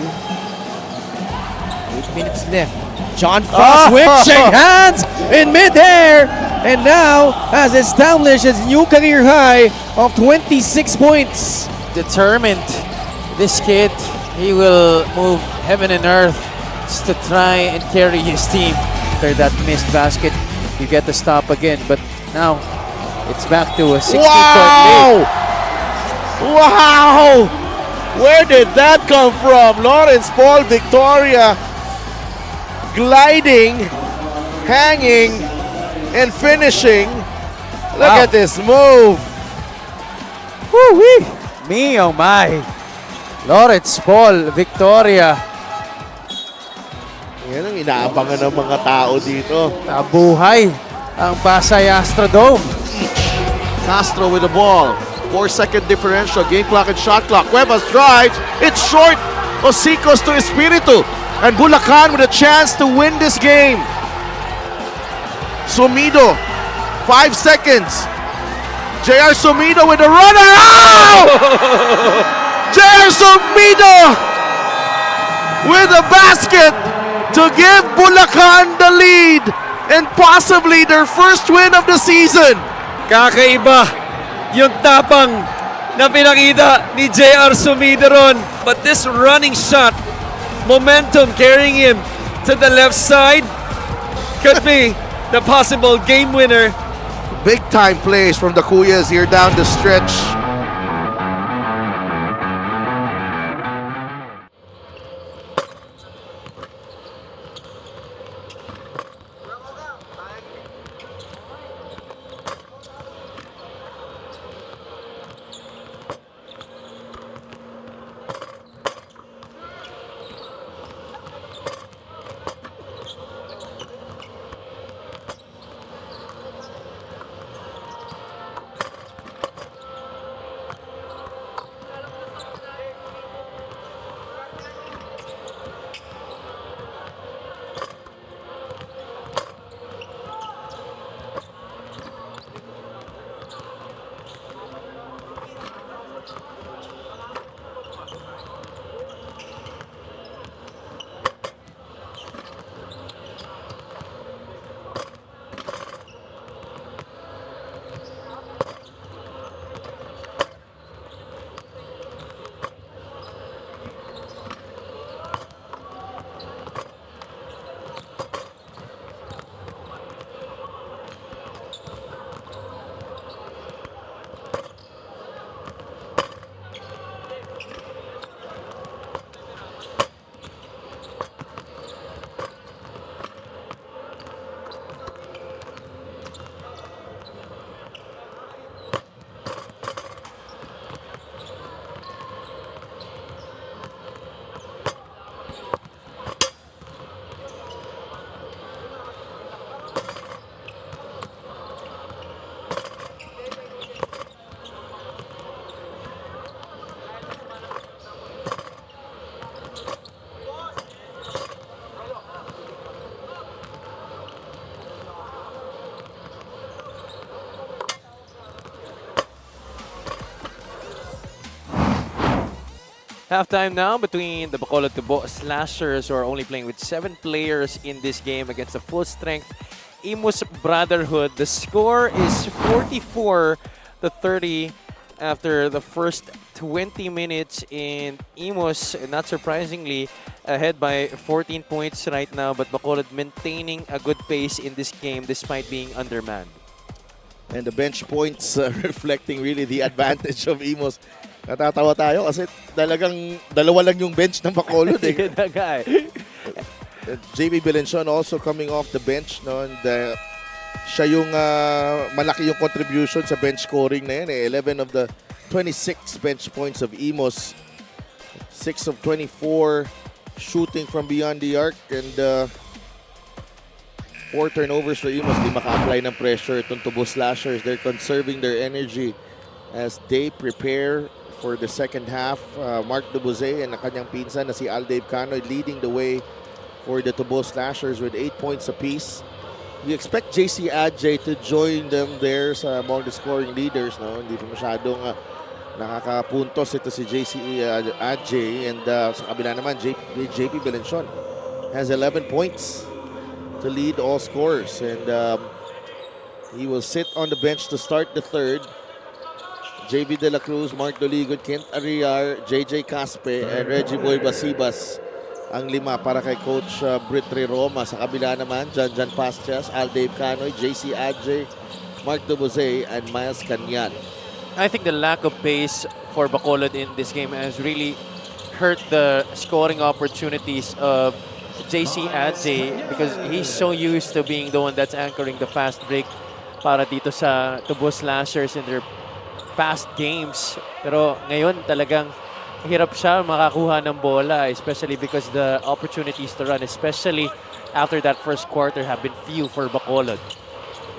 8 minutes left. John Fa switching hands in midair and now has established his new career high of 26 points. Determined. This kid, he will move heaven and earth just to try and carry his team. After that missed basket, you get the stop again. But now, it's back to a 60-point lead. Wow! Where did that come from? Lawrence Paul Victoria gliding, hanging, and finishing. Look Wow. at this move. Woo-wee! Me, oh my. Lawrence Paul Victoria. Yan ang inaabangan ng mga tao dito. Nabuhay ang Pasay Astrodome. Castro with the ball. 4-second differential. Game clock and shot clock. Cuevas drives. It's short. Osicos to Espiritu. And Bulacan with a chance to win this game. Sumido. 5 seconds. JR Sumido with the runner. Oh! JR Sumido with a basket to give Bulacan the lead and possibly their first win of the season. Kakaiba yung tapang na pinakita ni JR Sumideron. But this running shot, momentum carrying him to the left side could be the possible game winner. Big time plays from the Kuyas here down the stretch. Halftime now between the Bacolod Slashers, who are only playing with 7 players in this game against the full-strength Imus Brotherhood. The score is 44-30 after the first 20 minutes, and Imus, not surprisingly, ahead by 14 points right now, but Bacolod maintaining a good pace in this game despite being undermanned. And the bench points reflecting really the advantage of Imus. Natatawa tayo kasi talagang dalawa lang yung bench ng Bacolod. Yun na nga eh. JB Belenson also coming off the bench. No? And, siya yung malaki yung contribution sa bench scoring na yan. 11 of the 26 bench points of Imus. 6 of 24 shooting from beyond the arc. And 4 turnovers for Imus. Di maka-apply ng pressure itong Tubo Slashers. They're conserving their energy as they prepare for the second half. Mark Dubuze and ang kanyang pinsan na si Aldave Canoy leading the way for the Tubo Slashers with 8 points apiece. We expect JC Adjay to join them there sa among the scoring leaders. No? Hindi pa masyadong nakakapuntos ito si JC Adjay. And sa kabila naman, JP Belenson has 11 points to lead all scorers. And he will sit on the bench to start the third. JB De La Cruz, Mark Doligon, Kent Arriar, JJ Caspe, and Reggie Boy Basibas ang 5 para kay Coach Britre Roma. Sa kabila naman, Janjan Pastias, Aldave Canoy, JC Adjay, Mark Dubuze, and Miles Canyan. I think the lack of pace for Bacolod in this game has really hurt the scoring opportunities of JC Adjay because he's so used to being the one that's anchoring the fast break para dito sa Tubo Slashers in their past games. Pero ngayon talagang hirap siya makakuha ng bola, especially because the opportunities to run, especially after that first quarter, have been few for Bacolod.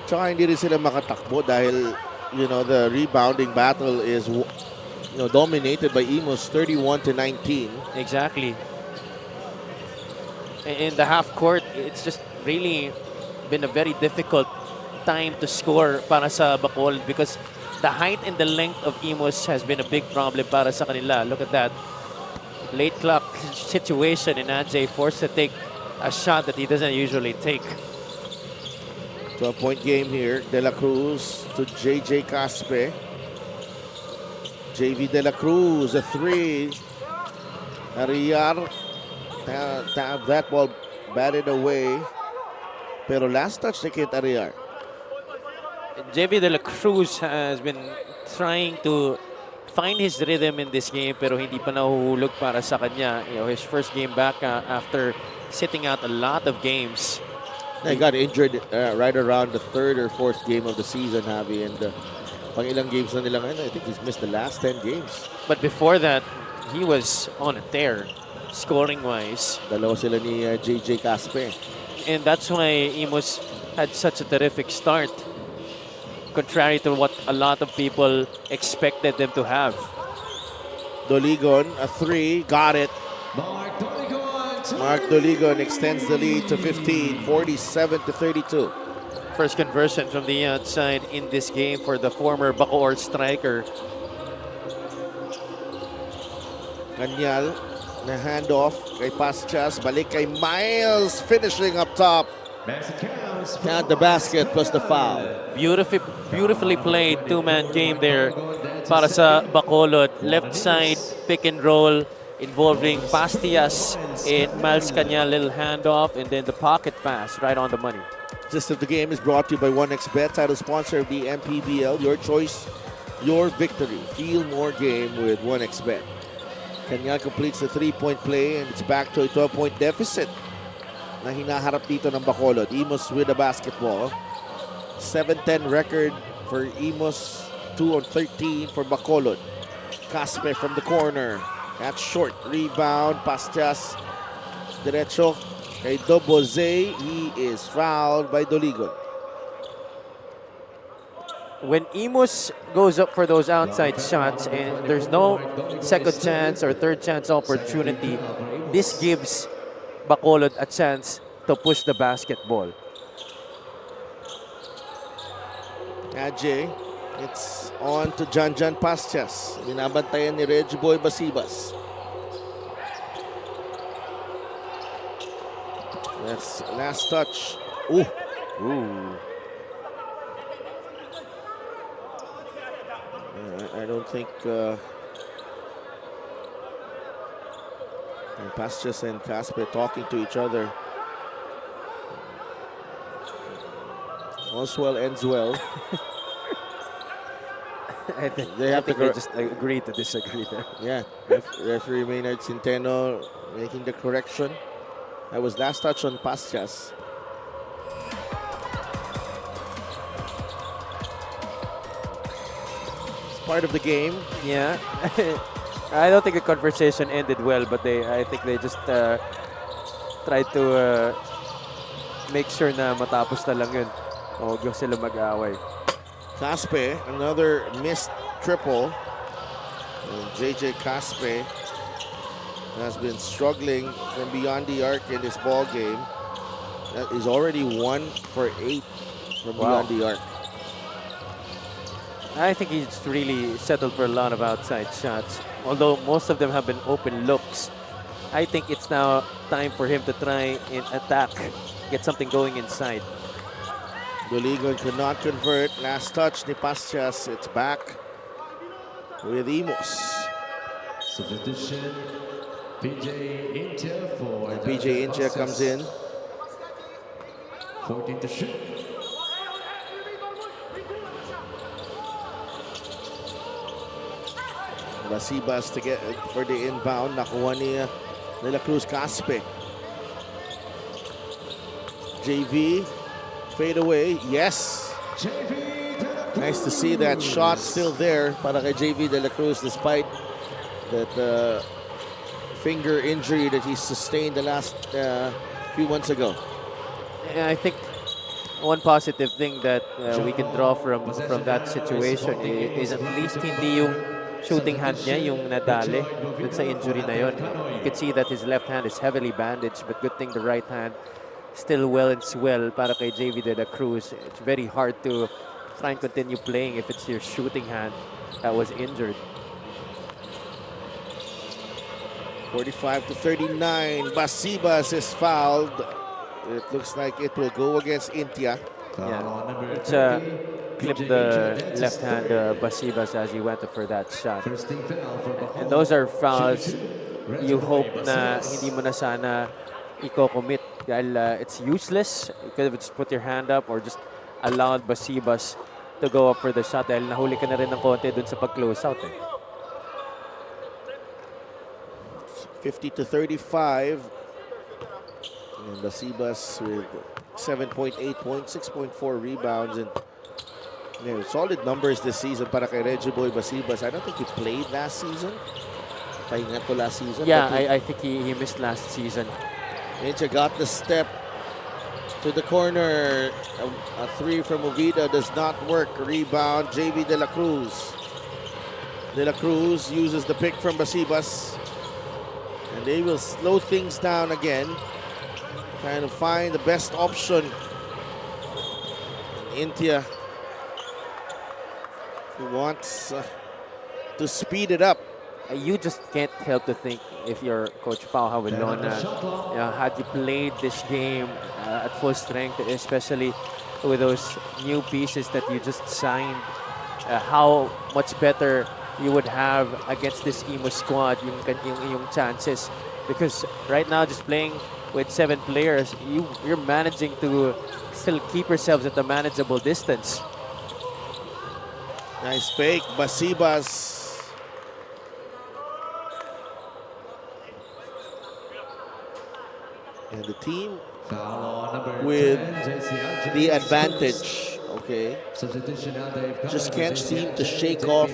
Tsaka hindi rin sila makatakbo dahil the rebounding battle is dominated by Imus 31-19. Exactly. In the half court, it's just really been a very difficult time to score para sa Bacolod because the height and the length of Imus has been a big problem para sa kanila. Look at that. Late clock situation in Adjay forced to take a shot that he doesn't usually take. 12-point game here. De La Cruz to JJ Caspe. JV De La Cruz, a 3. Arriar. That ball batted away. Pero last touch ni Kent Arriar. JV De La Cruz has been trying to find his rhythm in this game pero hindi pa nahuhulog para sa kanya. His first game back after sitting out a lot of games. He got injured right around the 3rd or 4th game of the season, Javi. And pang ilang games na nila ngayon, I think he's missed the last 10 games. But before that, he was on a tear scoring-wise. Dalawa sila ni JJ Caspe. And that's why Imus had such a terrific start, contrary to what a lot of people expected them to have. Doligon, a 3, got it. Mark Doligon extends the lead to 15, 47-32. First conversion from the outside in this game for the former Bacoor striker. Kanyal, na handoff kay Pastias, balik kay Miles, finishing up top. Count the basket plus the foul. Beautifully played two-man game there para sa Bacolod. Left side pick and roll involving Pastias and Miles Kanya, little handoff, and then the pocket pass right on the money. Gist of the game is brought to you by 1xBet, title sponsor of the MPBL. Your choice, your victory. Feel more game with 1xBet. Kanya completes the 3-point play and it's back to a 12-point deficit na hinaharap dito ng Bacolod. Imus with the basketball. 7-10 record for Imus, 2-13 for Bacolod. Caspe from the corner. That's short. Rebound. Pastias. Derecho kay Dubuze. He is fouled by Doligon. When Imus goes up for those outside shots and there's no second chance or third chance opportunity, this gives Bacolod a chance to push the basketball. Adjay, it's on to Janjan Pastias. Binabantayan ni Reggie Boy Basibas. That's last touch. Ooh, Ooh. I don't think Pastas and Caspe talking to each other. All's well ends well. I think They have to they just agree to disagree there. Yeah, referee Maynard Centeno making the correction. That was last touch on Pastas. It's part of the game. Yeah. I don't think the conversation ended well, but I think they just tried to make sure na matapos na lang yun. O huwag sila mag-away. Caspe, another missed triple. And JJ Caspe has been struggling from beyond the arc in this ball game. That is already 1 for 8 from beyond the arc. I think he's really settled for a lot of outside shots. Although most of them have been open looks, I think it's now time for him to try and attack, get something going inside. Doligon could not convert. Last touch ni Pastas. It's back with Imus. Substitution, PJ India for PJ India comes in. 14 to shoot. Basibas to get for the inbound. Nakuha ni De La Cruz Caspe. JV, fade away. Yes. Nice to see that shot still there para kay JV De La Cruz despite that finger injury that he sustained the last few months ago. I think one positive thing that we can draw from that situation is at least hindi yung shooting hand niya yung nadali dun sa injury na yun. You can see that his left hand is heavily bandaged, but good thing the right hand still well and swell para kay JV De La Cruz. It's very hard to try and continue playing if it's your shooting hand that was injured. 45 to 39. Basibas is fouled. It looks like it will go against Intia. Yeah, it's clipped the left hand Basibas as he went for that shot. And those are fouls you hope na hindi mo na sana i-commit dahil it's useless. You could have just put your hand up or just allowed Basibas to go up for the shot dahil nahuli ka na rin ng konti dun sa pag-close out. 50 to 35. And Basibas with 7.8 points, 6.4 rebounds, and solid numbers this season para kay Reggie Boy Basibas. I don't think he played last season. Pahinga to last season. Yeah, I think he missed last season. Incha got the step to the corner. A three from Ovida does not work. Rebound, JV De La Cruz. De La Cruz uses the pick from Basibas. And they will slow things down again. Trying to find the best option. Intia, who wants to speed it up. You just can't help to think if you're Coach Pao Havilona, had you played this game at full strength, especially with those new pieces that you just signed, how much better you would have against this Imus squad, yung chances. Because right now, just playing with 7 players, you're managing to still keep yourselves at a manageable distance. Nice fake, Basibas. And the team with the advantage, okay, just can't seem to shake off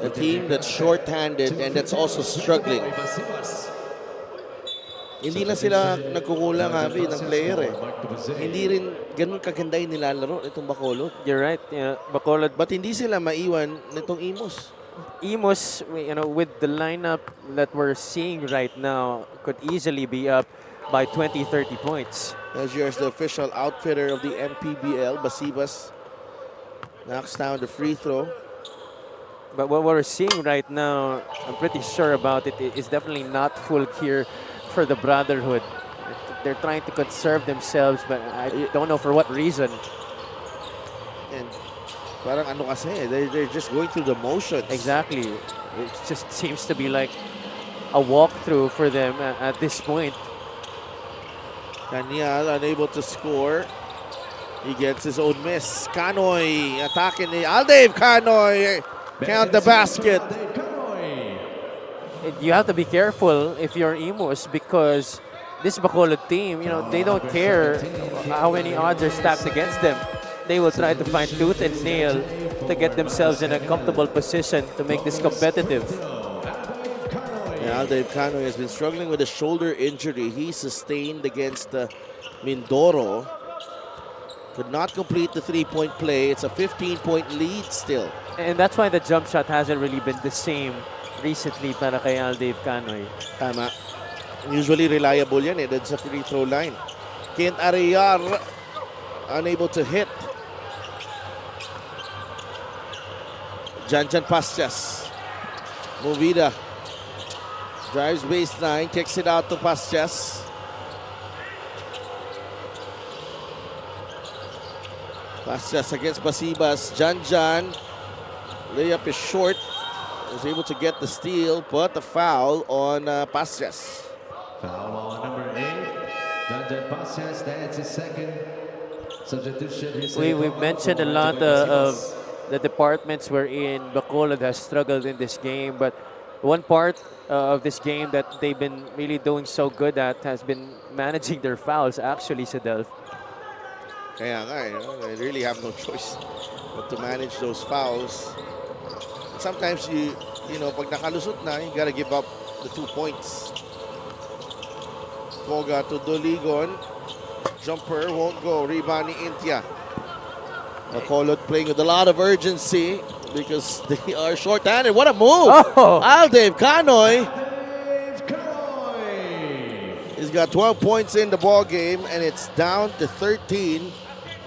a team that's short-handed and that's also struggling. Hindi na sila nagkukulang ng player eh. Hindi rin ganun kaganda yung nilalaro itong Bacolod. You're right, Bacolod. But hindi sila maiwan nitong Imus. Imus, with the lineup that we're seeing right now, could easily be up by 20, 30 points. As here's the official outfitter of the MPBL, Basibas knocks down the free throw. But what we're seeing right now, I'm pretty sure about it, is definitely not full gear for the Brotherhood. They're trying to conserve themselves, but I don't know for what reason. And parang ano kasi, they're just going through the motions. Exactly. It just seems to be like a walkthrough for them at this point. Kanyal unable to score. He gets his own miss. Canoy attacking the Aldave Canoy. Count the basket. You have to be careful if you're Imus because this Bacolod team, you know, they don't care how many odds are stacked against them. They will try to find tooth and nail to get themselves in a comfortable position to make this competitive. Yeah, Aldave Canoy has been struggling with a shoulder injury he sustained against Mindoro. Could not complete the three-point play. It's a 15-point lead still. And that's why the jump shot hasn't really been the same recently para kay Aldave Canoy. Tama. Usually reliable yan eh. That's a free throw line. Kent Arayar unable to hit. Janjan Pastas. Movida. Drives baseline. Kicks it out to Pastas. Pastas against Basibas. Janjan. Layup is short. Was able to get the steal, but the foul on Pastas. Foul on number 8. Janjan Pasias, that's his second substitution. We've mentioned a lot of the departments wherein Bacolod has struggled in this game, but one part of this game that they've been really doing so good at has been managing their fouls, actually, Sadelf. Kaya nga, they really have no choice but to manage those fouls. Sometimes you know, pag nakalusot na, you gotta give up the 2 points. Koga to Doligon. Jumper won't go. Rebound ni Intia. Bacolod playing with a lot of urgency because they are short-handed. What a move! Oh! Aldave Canoy. He's got 12 points in the ball game and it's down to 13.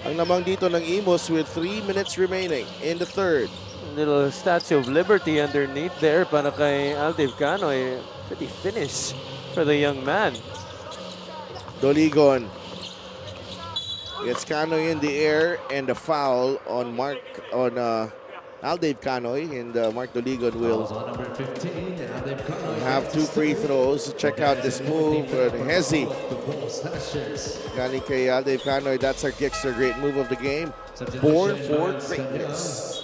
Ang lamang dito ng Imus with 3 minutes remaining in the third. Little Statue of Liberty underneath there para kay Aldave Canoy. Pretty finish for the young man. Doligon gets Canoy in the air and the foul on Aldave Canoy, and Mark Doligon will have 2 free throws. Check out this move. Hezi. Galing kay Aldave Canoy. That's our Gixter. Great move of the game. 4 for greatness.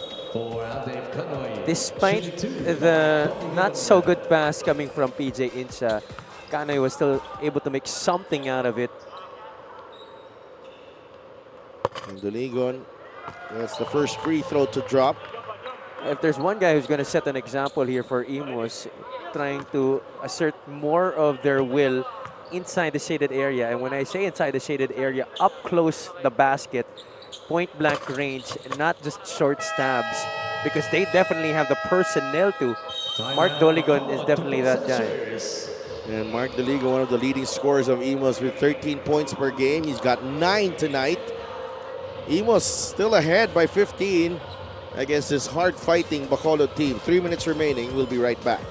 Despite the not so good pass coming from PJ Incha, Canoy was still able to make something out of it. And Doligon, that's the first free throw to drop. If there's one guy who's going to set an example here for Imus, trying to assert more of their will inside the shaded area. And when I say inside the shaded area, up close the basket, point blank range, not just short stabs, because they definitely have the personnel to. Mark Doligon is definitely that guy. And Mark Doligon, one of the leading scorers of Imus with 13 points per game. He's got 9 tonight. Imus still ahead by 15 against this hard-fighting Bacolod team. 3 minutes remaining. We'll be right back.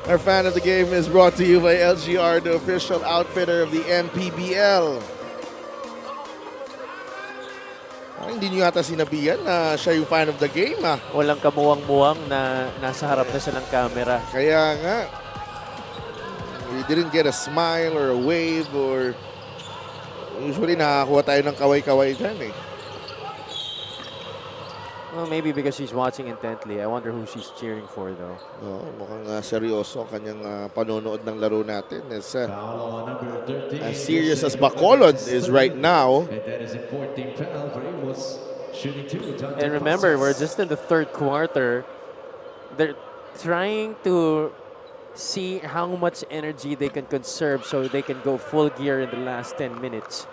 Our fan of the game is brought to you by LGR, the official outfitter of the MPBL. Hindi nyo yata sinabihan na siya yung fan of the game, ah. Walang kamuwang-muwang na nasa harap na siya ng camera. Kaya nga, we didn't get a smile or a wave or usually nakakuha tayo ng kaway-kaway dyan eh. Well, maybe because she's watching intently. I wonder who she's cheering for, though. Oh, mukhang seryoso ang kanyang panonood ng laro natin. As Foul on number 13. as serious as Bacolod is right now. And that is a 14th foul for Imus. Shooting 2. And remember, we're just in the third quarter. They're trying to see how much energy they can conserve so they can go full gear in the last 10 minutes.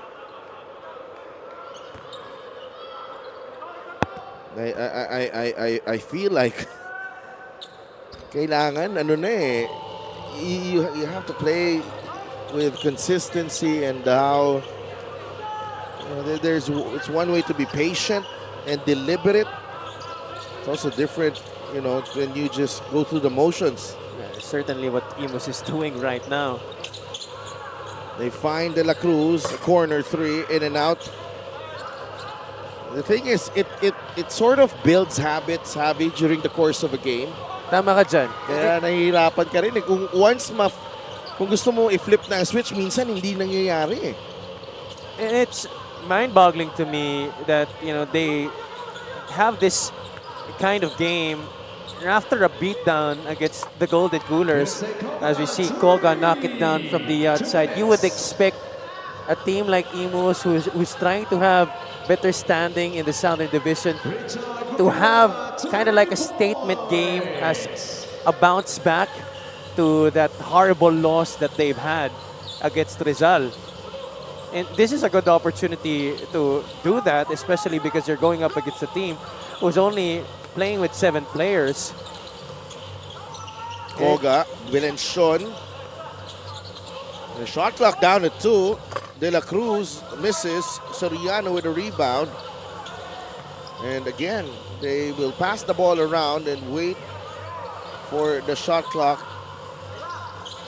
I feel like kailangan you have to play with consistency and how it's one way to be patient and deliberate. It's also different, when you just go through the motions. Certainly what Imus is doing right now. They find De La Cruz, corner 3, in and out. The thing is, it sort of builds habits, Javi, during the course of a game. Tama ka dyan. Kaya nahihirapan ka rin. Kung gusto mo i-flip na ang switch, minsan hindi nangyayari. And it's mind-boggling to me that, they have this kind of game after a beatdown against the Golden Coolers. As we see Koga knock it down from the outside, you would expect a team like Imus, who's trying to have better standing in the Southern Division, to have kind of like a statement game as a bounce back to that horrible loss that they've had against Rizal. And this is a good opportunity to do that, especially because you're going up against a team who's only playing with 7 players. Koga, Vilencion. The shot clock down at 2. De La Cruz misses. Soriano with a rebound. And again, they will pass the ball around and wait for the shot clock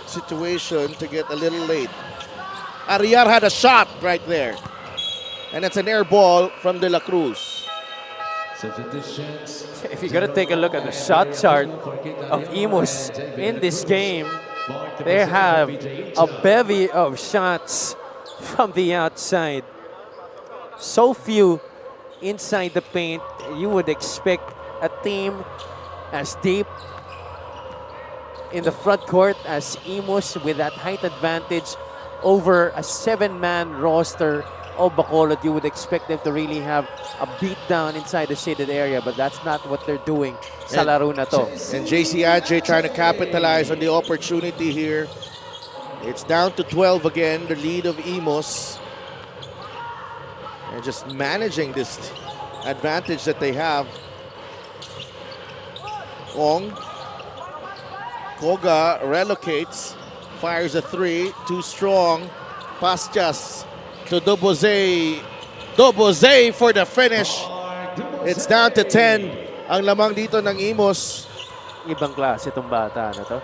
situation to get a little late. Ariar had a shot right there. And it's an air ball from De La Cruz. Substitutions. If you're going to take a look at the shot chart of Imus in this game, they have a bevy of shots from the outside. So few inside the paint. You would expect a team as deep in the front court as Imus, with that height advantage over a 7-man roster of Bacolod. You would expect them to really have a beatdown inside the shaded area, but that's not what they're doing sa laro na to. And JC Adjei trying to capitalize on the opportunity here. It's down to 12 again, the lead of Imus. And just managing this advantage that they have. Ong. Koga relocates, fires a 3, too strong. Pastas to Dobozay. Dobozay for the finish. It's down to 10. Ang lamang dito ng Imus. Ibang klase itong bata na to.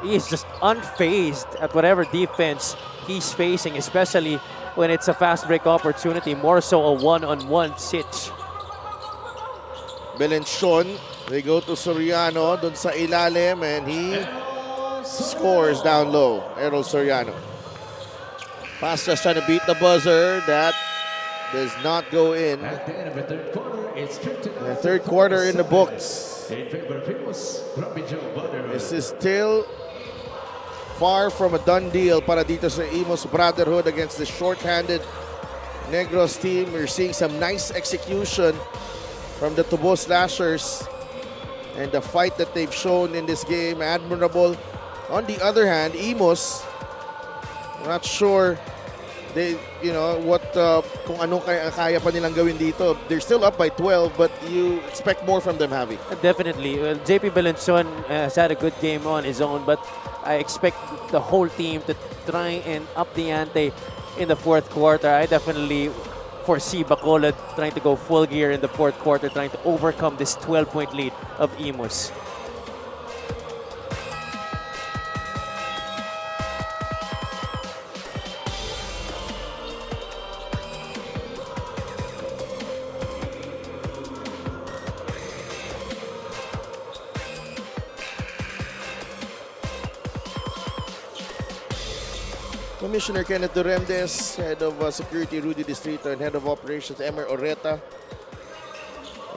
He is just unfazed at whatever defense he's facing, especially when it's a fast break opportunity, more so a one-on-one sitch. Vilencion, they go to Soriano dun sa ilalim, and he scores down low. Errol Soriano. Pastas trying to beat the buzzer. That does not go in. At the end of the third quarter, it's 15. The third quarter in the books. In favor of Imus, Grumpy Joe Brotherhood. This is still far from a done deal para dito sa Imus Brotherhood against the short-handed Negros team. We're seeing some nice execution from the Tubo Slashers, and the fight that they've shown in this game, admirable. On the other hand, Imus, not sure kung anong kaya pa nilang gawin dito. They're still up by 12, but you expect more from them, Javi. Definitely. Well, JP Vilencion has had a good game on his own, but I expect the whole team to try and up the ante in the fourth quarter. I definitely foresee Bacolod trying to go full gear in the fourth quarter, trying to overcome this 12-point lead of Imus. Commissioner Kenneth Duremdes, Head of Security Rudy Distrito, and Head of Operations Emer Oreta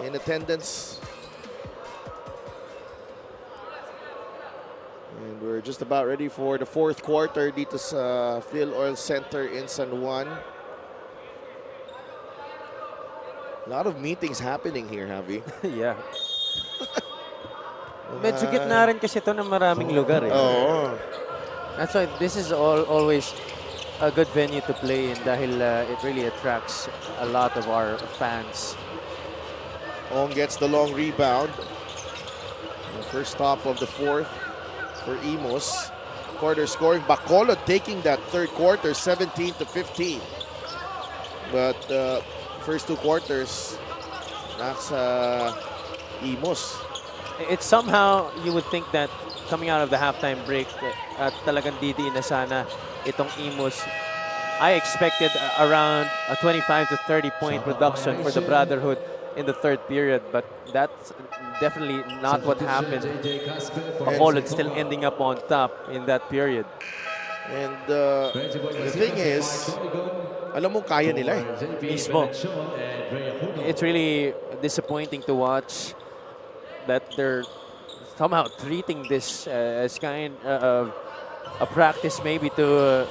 in attendance. And we're just about ready for the fourth quarter dito sa Phil Oil Center in San Juan. A lot of meetings happening here, Javi. Yeah. Medyo gitna rin kasi ito ng maraming lugar eh. Oo. That's why this is always a good venue to play in dahil it really attracts a lot of our fans. Ong gets the long rebound. The first stop of the fourth for Imus. Quarter scoring. Bacolod taking that third quarter, 17 to 15. But first two quarters, nasa Imus. It's somehow, you would think that coming out of the halftime break, at talagang didiin na sana itong Imus. I expected around a 25 to 30 point reduction for the Brotherhood in the third period, but that's definitely not what happened. Bacolod still ending up on top in that period. And the thing is, alam mo kaya nila eh. Mismo. It's really disappointing to watch that they're somehow treating this as kind of a practice maybe to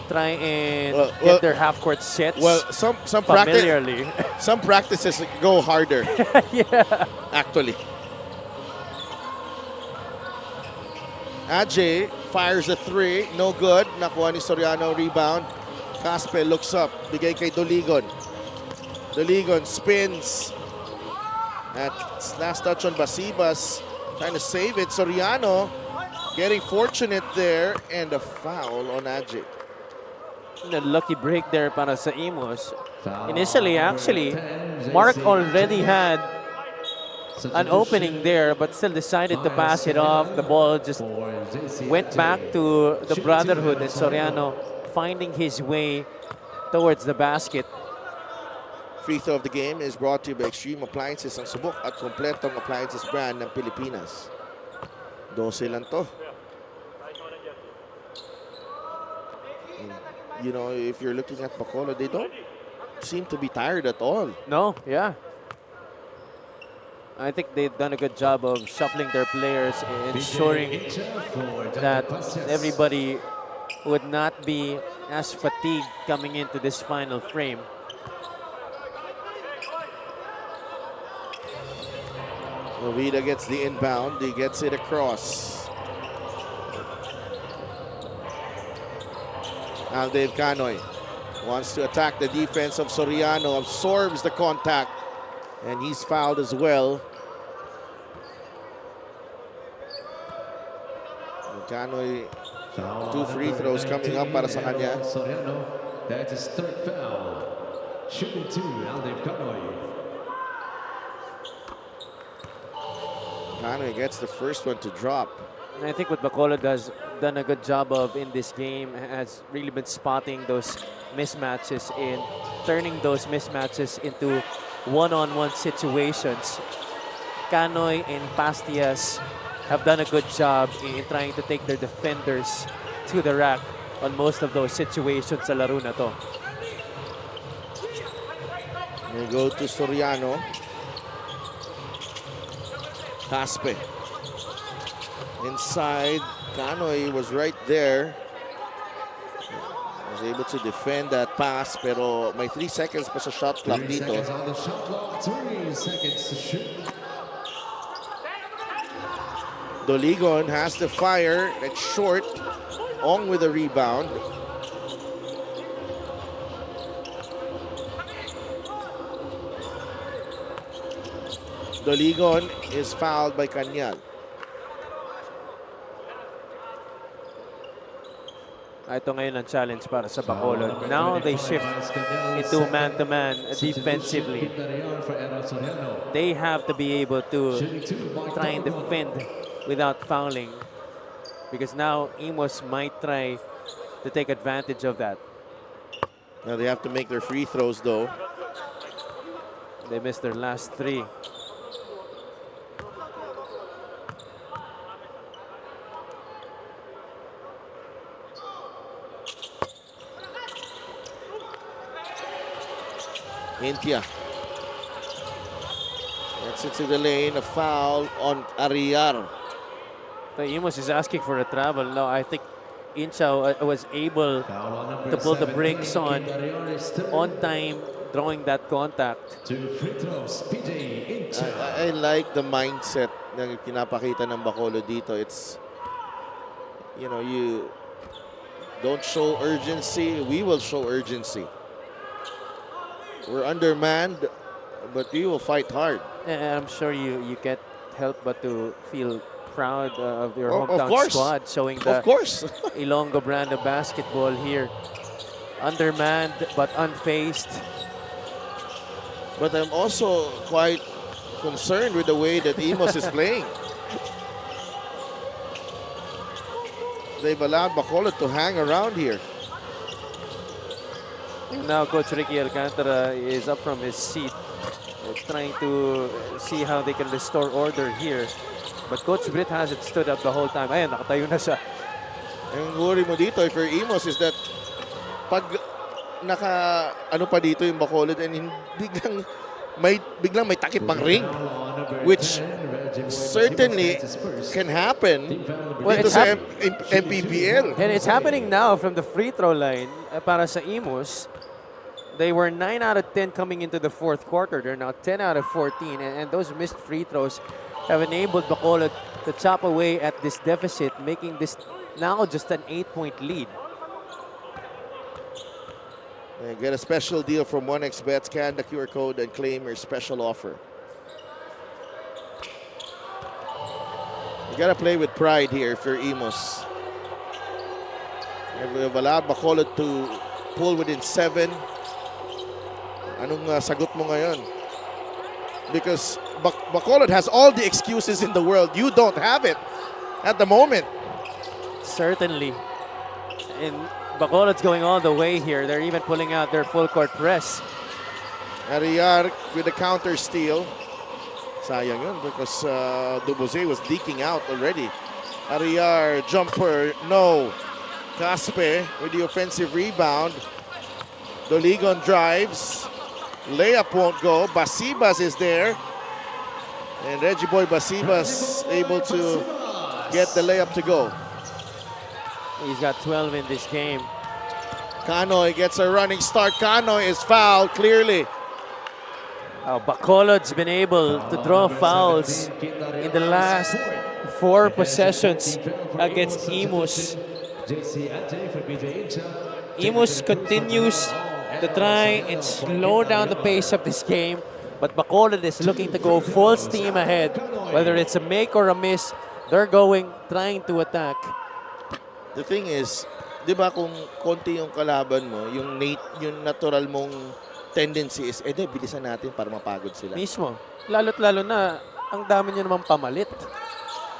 try and get their half-court sets some familiarly. some practices go harder. Yeah. Actually. Ajay fires a three, no good. Nakuha ni Soriano rebound. Caspe looks up, bigay kay Doligon. Doligon spins. At last touch on Basibas, trying to save it. Soriano getting fortunate there, and a foul on Ajay. A lucky break there para sa Imus. Initially, actually, Mark already had an opening there, but still decided to pass it off. The ball just went back to the Brotherhood, and Soriano finding his way towards the basket. Free throw of the game is brought to you by Extreme Appliances, ang subok at kompletong appliances brand ng Pilipinas. 12 lang to. And, you know, if you're looking at Bacolod, they don't seem to be tired at all. No, yeah. I think they've done a good job of shuffling their players and ensuring that everybody would not be as fatigued coming into this final frame. Ovida gets the inbound. He gets it across. Now Dave Canoy wants to attack the defense of Soriano. Absorbs the contact. And he's fouled as well. Canoy, 2 free throws coming up para sa kanya. That's his third foul. Shooting 2, Dave Canoy. Canoy gets the first one to drop. And I think what Bacolod has done a good job of in this game has really been spotting those mismatches and turning those mismatches into one-on-one situations. Canoy and Pastias have done a good job in trying to take their defenders to the rack on most of those situations sa laro na to. We go to Soriano. Caspe. Inside, Canoy was right there. Was able to defend that pass, pero may 3 seconds pa sa shot clock 3 dito. seconds on the shot clock, 3 seconds to shoot. Doligon has to fire. It's short. Ong with a rebound. Doligon is fouled by Kanyal. Ito ngayon ang challenge para sa Bacolod. Now they shift into man-to-man defensively. They have to be able to try and defend without fouling, because now Imus might try to take advantage of that. Now they have to make their free throws though. They missed their last 3. Intia. Gets into the lane, a foul on Ariar. The Imus is asking for a travel. No, I think Inchao was able to pull the brakes on time, drawing that contact. I like the mindset na pinapakita ng Bacolod dito. It's, you know, you don't show urgency, we will show urgency. We're undermanned, but we will fight hard. And I'm sure you can't help but to feel proud of your Of hometown course. squad, showing the Of course. Ilonggo brand of basketball here. Undermanned but unfazed. But I'm also quite concerned with the way that Imus is playing. They've allowed Bacolod to hang around here. Now Coach Ricky Alcantara is up from his seat, trying to see how they can restore order here. But Coach Britt hasn't stood up the whole time. Ayan, nakatayo na siya. Ang worry mo dito if you're Imus is that pag ano pa dito yung Bacolod and biglang may takip pang ring, which certainly can happen dito sa MPBL. And it's happening now from the free throw line para sa Imus. They were 9 out of 10 coming into the fourth quarter. They're now 10 out of 14. And those missed free throws have enabled Bacolod to chop away at this deficit, making this now just an 8-point lead. Get a special deal from 1xBet. Scan the QR code and claim your special offer. You gotta play with pride here if you're Imus. We've allowed Bacolod to pull within 7. Anong sagot mo ngayon? Because Bacolod has all the excuses in the world. You don't have it at the moment. Certainly. And Bacolod's going all the way here. They're even pulling out their full court press. Ariar with a counter steal. Sayang yun because Duboze was leaking out already. Ariar, jumper, no. Caspe with the offensive rebound. Doligon drives. Layup won't go. Basibas is there. And Reggie Boy Basibas able to get the layup to go. He's got 12 in this game. Canoy gets a running start. Canoy is fouled clearly. Bacolod's been able to draw fouls in the last 4 possessions against Imus. Imus continues to try and slow down the pace of this game, but Bacolod is looking to go full steam ahead. Whether it's a make or a miss, they're trying to attack. The thing is, di ba kung konti yung kalaban mo, yung natural mong tendency is, bilisan natin para mapagod sila. Mismo. Lalo't lalo na, ang dami nyo naman pamalit.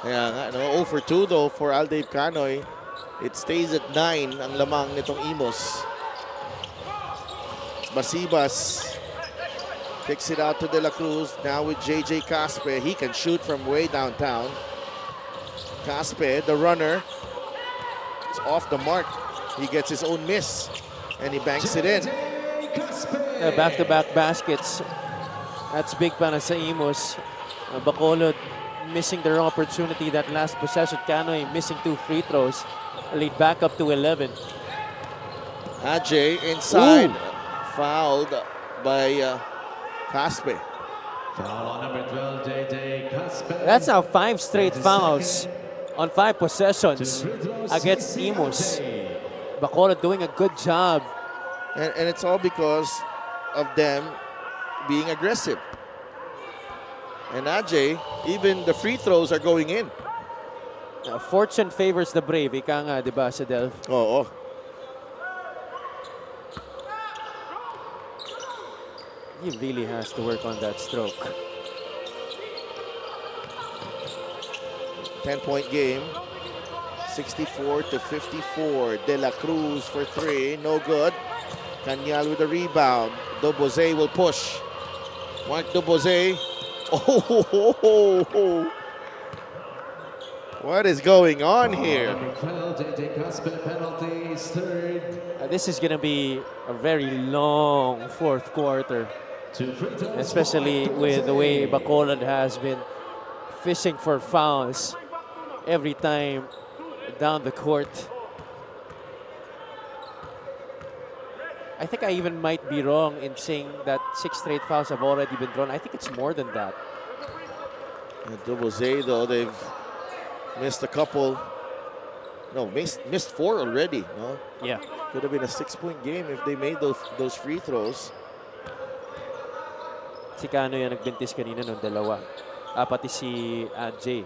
Kaya nga, 0 for 2 though for Aldave Canoy. It stays at 9 ang lamang nitong Imus. Basibas kicks it out to De La Cruz. Now with JJ Caspe. He can shoot from way downtown. Caspe, the runner. It's off the mark. He gets his own miss. And he banks it in. Back-to-back baskets. That's big para sa Imus. Bacolod missing their opportunity that last possession. Canoy missing 2 free throws. Lead back up to 11. Ajay inside. Ooh. Fouled by Caspe. Foul on number 12, JJ Caspe. That's now 5 straight fouls on 5 possessions against Imus. Bacolod doing a good job. And it's all because of them being aggressive. And Ajay, even the free throws are going in. Fortune favors the brave. Ika nga, di ba, Sedel? Oo. He really has to work on that stroke. 10-point game. 64-54. De La Cruz for 3. No good. Canyal with a rebound. Duboze will push. Mark Duboze. Oh, what is going on here? Number 12, JJ Caspe, penalties, third. This is going to be a very long fourth quarter. Especially with the way Bacolod has been fishing for fouls every time down the court. I think I even might be wrong in saying that 6 straight fouls have already been drawn. I think it's more than that. Dubois, though, they've missed a couple. No, missed 4 already. No? Yeah. Could have been a 6-point game if they made those free throws. Si Kano yung nagbintis kanina nung dalawa. Pati si Ajay.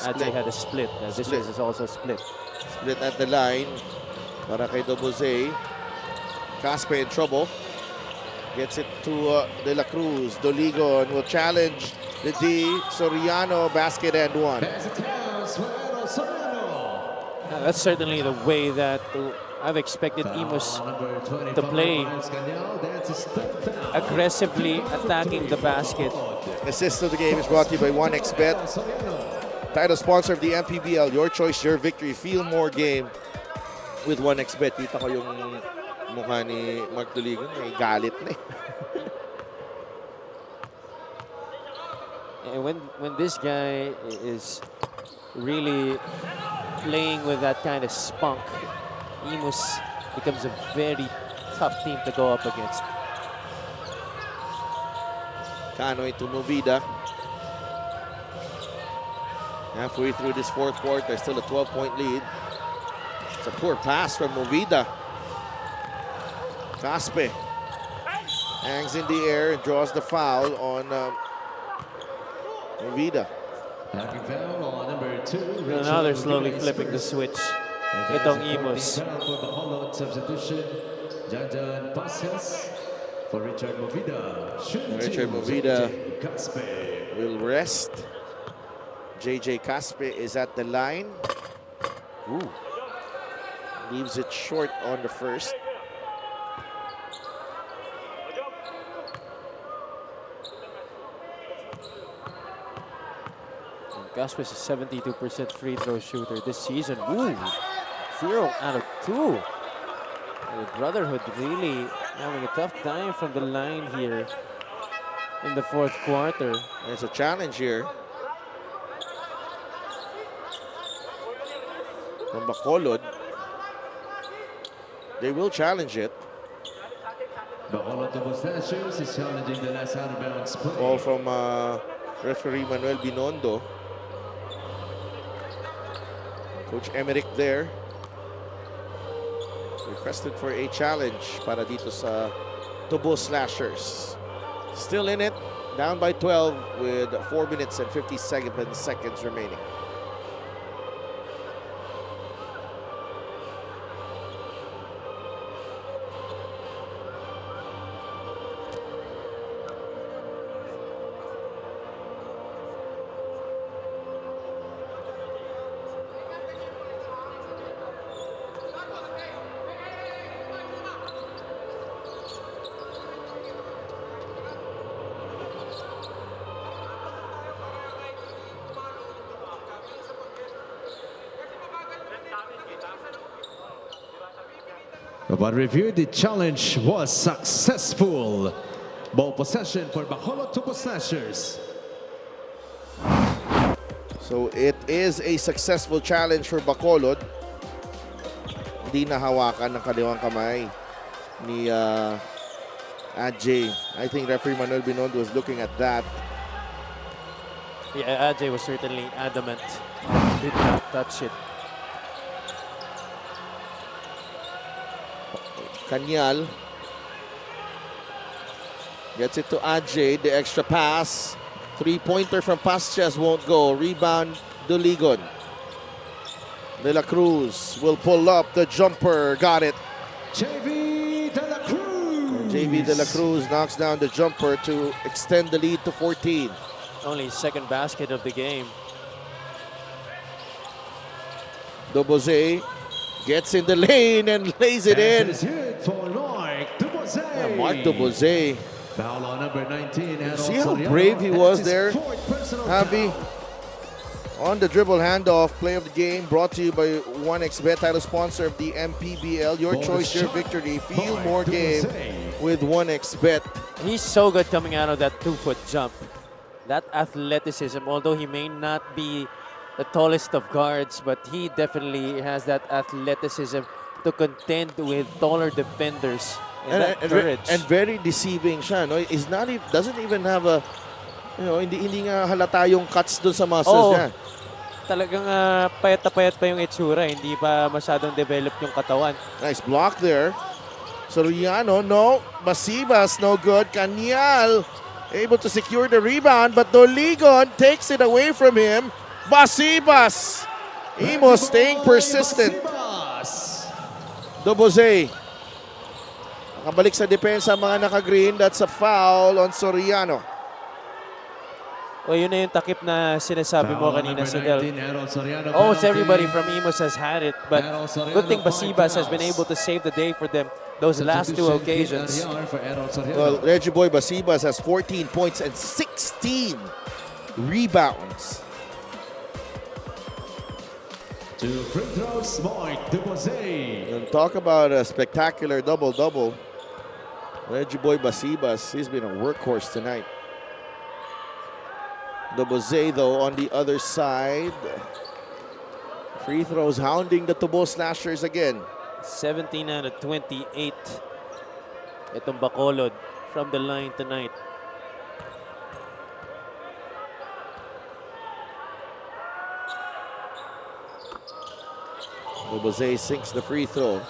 Ajay had a split. This Split. is also a split. Split at the line para kay Dubois. Caspe in trouble. Gets it to De La Cruz. Doligon will challenge the D. Soriano, basket and one. That's certainly the way that I've expected Imus to play. Aggressively attacking the basket. Assist of the game is brought to you by 1xBet. Title sponsor of the MPBL. Your choice, your victory. Feel more game with 1xBet. Kita ko yung mukha ni Mark Doligon. May galit na eh. And when this guy is really playing with that kind of spunk, Imus becomes a very tough team to go up against. Canoy to Movida. Halfway through this fourth quarter, still a 12-point lead. It's a poor pass from Movida. Caspe hangs in the air and draws the foul on Movida. Now they're slowly flipping the switch. Itong Imus. Richard Movida will rest. JJ Caspe is at the line. Ooh. Leaves it short on the first. Caspe is a 72% free throw shooter this season. Ooh, 0 out of 2. The Brotherhood really having a tough time from the line here in the fourth quarter. There's a challenge here from Bacolod. They will challenge it. Bacolod is challenging the last out of bounds play. Call from referee Manuel Binondo. Coach Emerick there. Requested for a challenge para dito sa Tubo Slashers. Still in it, down by 12 with 4 minutes and 57 seconds remaining. But review, the challenge was successful. Ball possession for Bacolod Tubo Slashers. So it is a successful challenge for Bacolod. Hindi nahawakan ng kaliwang kamay ni Ajay. I think referee Manuel Binondo was looking at that. Yeah, Ajay was certainly adamant. Did not touch it. Kanyal gets it to Ajay, the extra pass. Three-pointer from Pasches won't go. Rebound, Doligon. De La Cruz will pull up the jumper. Got it. JV De La Cruz. JV De La Cruz knocks down the jumper to extend the lead to 14. Only his second basket of the game. Dubois gets in the lane and lays it in. For Mark Dubois. Yeah, Mark Dubois. Foul on number 19. See how brave he was there, Javi? On the dribble handoff, play of the game brought to you by 1xBet, title sponsor of the MPBL. Your choice, your victory. Feel more game with 1xBet. He's so good coming out of that 2-foot jump. That athleticism, although he may not be the tallest of guards, but he definitely has that athleticism to contend with taller defenders. And courage. And very deceiving siya, no? Doesn't even have a, hindi nga halata yung cuts dun sa muscles niya. Talagang payat na payat pa yung itsura. Hindi pa masyadong develop yung katawan. Nice block there. Soriano, no. Basibas, no good. Kanyal, able to secure the rebound, but Doligon takes it away from him. Basibas. Imus staying persistent. Dobose. Nakabalik sa depensa mga naka-green. That's a foul on Soriano. O yun na yung takip na sinasabi mo kanina sa Del. Almost everybody from Imus has had it, but good thing Basibas has been able to save the day for them those last two occasions. Well, Reggie Boy Basibas has 14 points and 16 rebounds. 2 free throws, Mike Dubose. And talk about a spectacular double-double. Reggie Boy Basibas, he's been a workhorse tonight. Dubose, though, on the other side. Free throws hounding the Tubo Slashers again. 17 out of 28. Itong Bacolod from the line tonight. Dubose sinks the free throw.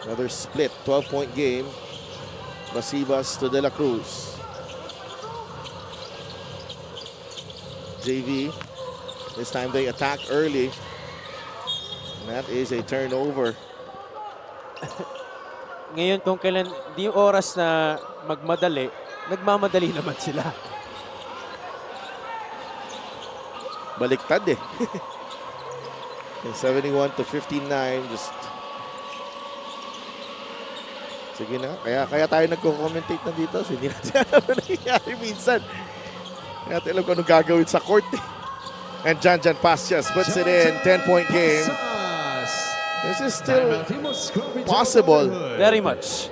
Another split, 12-point game. Basibas to De La Cruz. JV, this time they attack early. And that is a turnover. Ngayon kung kailan di oras na magmadali, nagmamadali naman sila. Baliktad eh. 71 to 59, just sige na, kaya tayo nagko-commentate na dito. Hindi natin alam na nangyayari minsan. Kaya natin alam kung anong gagawin sa court. And Jan Pascias puts it in, 10-point game. This is still possible. Very much.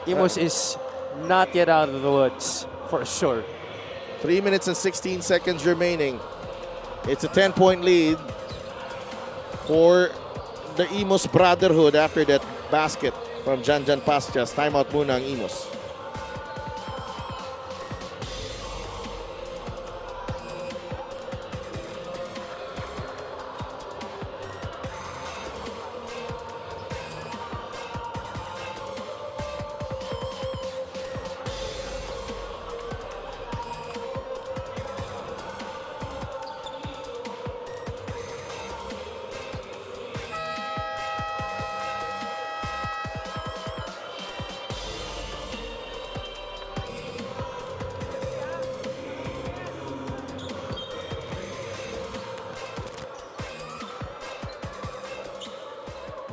Imus is not yet out of the woods, for sure. 3 minutes and 16 seconds remaining. It's a 10-point lead for the Imus Brotherhood after that basket from Jan Pascias. Timeout muna ang Imus.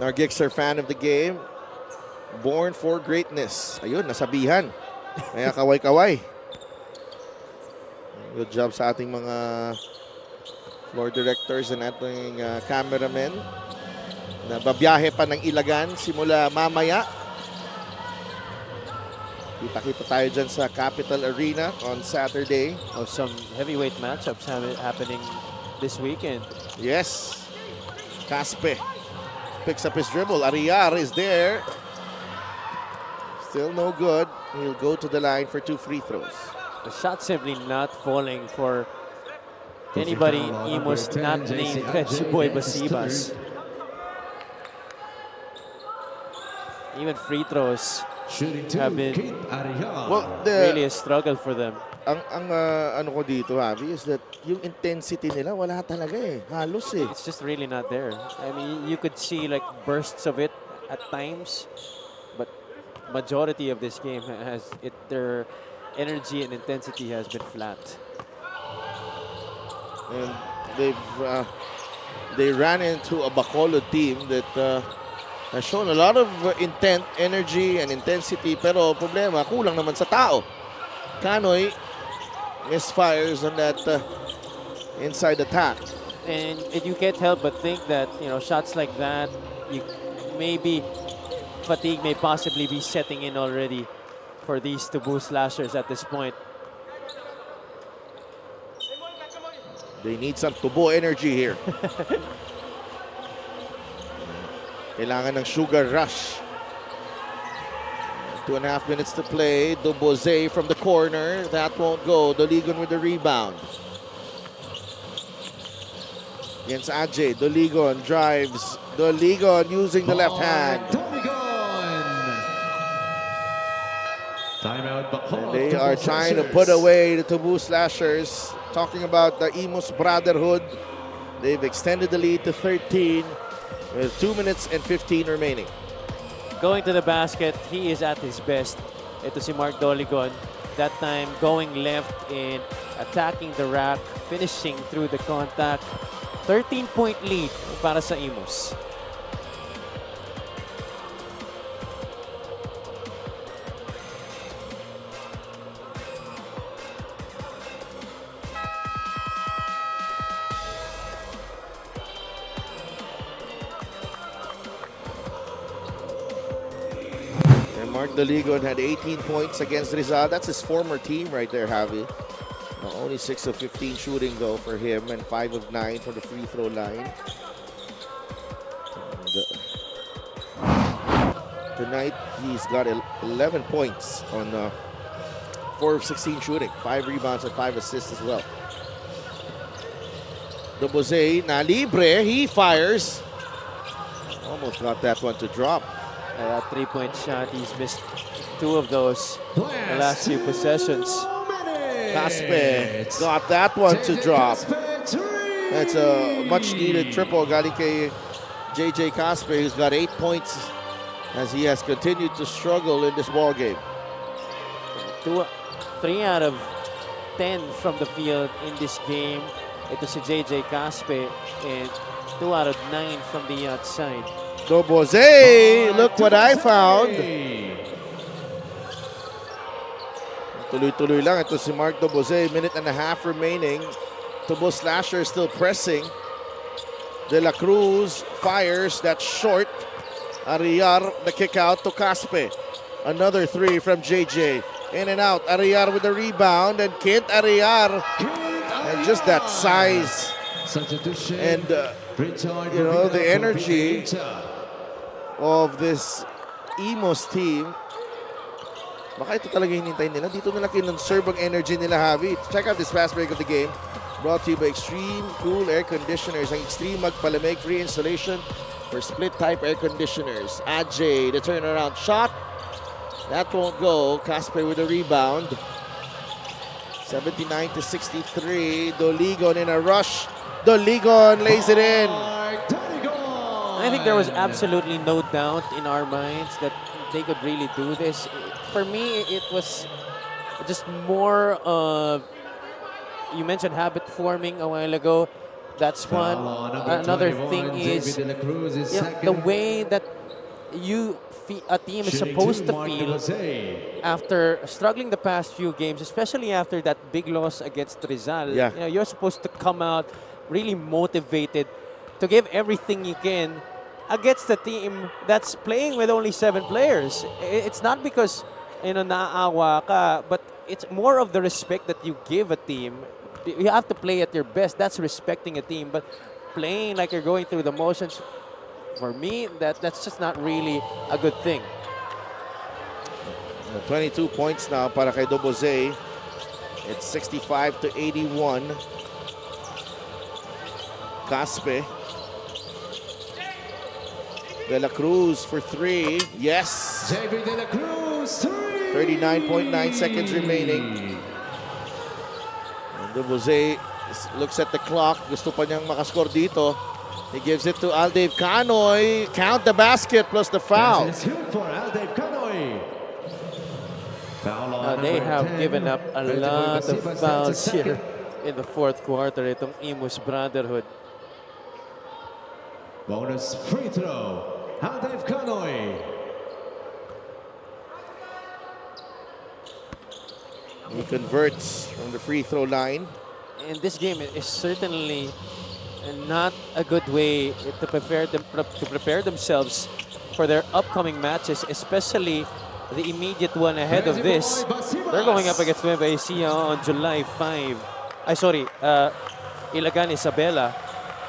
Nargixer fan of the game. Born for greatness. Ayun, nasabihan. Kaya kaway-kaway. Good job sa ating mga floor directors and ating cameramen na babiyahe pa ng Ilagan simula mamaya. Kita-kita tayo dyan sa Capital Arena on Saturday. Oh, some heavyweight matchups happening this weekend. Yes. Caspe picks up his dribble. Ariar is there. Still no good. He'll go to the line for 2 free throws. The shot simply not falling for anybody in Imus not named Reggie Boy Basibas. Even free throws have been really a struggle for them. Ang ano ko dito, Javi, is that yung intensity nila wala talaga eh. Halos eh. It's just really not there. I mean, you could see like bursts of it at times, but majority of this game has their energy and intensity has been flat. And they ran into a Bacolod team that has shown a lot of intent, energy, and intensity, pero problema, kulang naman sa tao. Kanoy misfires on that inside attack. And you can't help but think that, you know, shots like that, maybe fatigue may possibly be setting in already for these Tubu slashers at this point. They need some tubo energy here. Kailangan ng sugar rush. 2.5 minutes to play. Duboze from the corner. That won't go. Doligon with the rebound. Against Ajay. Doligon drives. Doligon using the left hand. Timeout, Bacolod. They are trying to put away the Tubu Slashers. Talking about the Imus Brotherhood. They've extended the lead to 13 with 2 minutes and 15 remaining. Going to the basket, he is at his best. Ito si Mark Doligon. That time going left and attacking the rack, finishing through the contact. 13-point lead para sa Imus. Mark Doligon had 18 points against Rizal. That's his former team right there, Javi. Only 6 of 15 shooting though for him and 5 of 9 for the free throw line. Tonight he's got 11 points on 4 of 16 shooting, 5 rebounds and 5 assists as well. Duboze na libre, he fires. Almost got that one to drop. That three-point shot, he's missed 2 of those the last few possessions. Caspe got that one to drop. That's a much-needed triple galing kay JJ Caspe, who's got 8 points as he has continued to struggle in this ball game. 3 out of 10 from the field in this game. Ito si JJ Caspe, and 2 out of 9 from the outside. Duboze, look what I found. Tuloy-tuloy lang. Ito si Mark Duboze, 1.5 minutes remaining. Tubo Slasher still pressing. De La Cruz fires, that's short. Ariar, the kick out to Caspe. Another 3 from JJ. In and out, Ariar with the rebound, and Kent Ariar. And just that size. And, you know, the energy of this Imus team. Baka ito talaga hinintay nila. Dito nila kinonserve ang energy nila, Javi. Check out this fast break of the game. Brought to you by Extreme Cool Air Conditioners. Ang Extreme magpalamig, free installation for split-type air conditioners. Ajay, the turnaround shot. That won't go. Casper with a rebound. 79-63. Doligon in a rush. Doligon lays it in. I think there was absolutely no doubt in our minds that they could really do this. For me, it was just more of, you mentioned habit forming a while ago. That's one. Another thing is the way that a team is supposed to feel after struggling the past few games, especially after that big loss against Rizal. Yeah. You know, you're supposed to come out really motivated to give everything you can against the team that's playing with only 7 players. It's not because, you know, naaawa ka, but it's more of the respect that you give a team. You have to play at your best. That's respecting a team. But playing like you're going through the motions, for me, that's just not really a good thing. 22 points now para kay Duboze. It's 65-81. Caspe. De La Cruz for 3. Yes. JB De La Cruz, 39.9 seconds remaining. And Duboze looks at the clock. Gusto pa niyang makascore dito. He gives it to Aldave Canoy. Count the basket plus the foul. They have given up a lot of fouls here in the fourth quarter. Itong Imus Brotherhood. Bonus free throw. Aldave Canoy. He converts from the free throw line. in this game is certainly not a good way to prepare themselves for their upcoming matches, especially the immediate one ahead of this. They're going up against Nueva Ecija on July 5. Ilagan Isabela.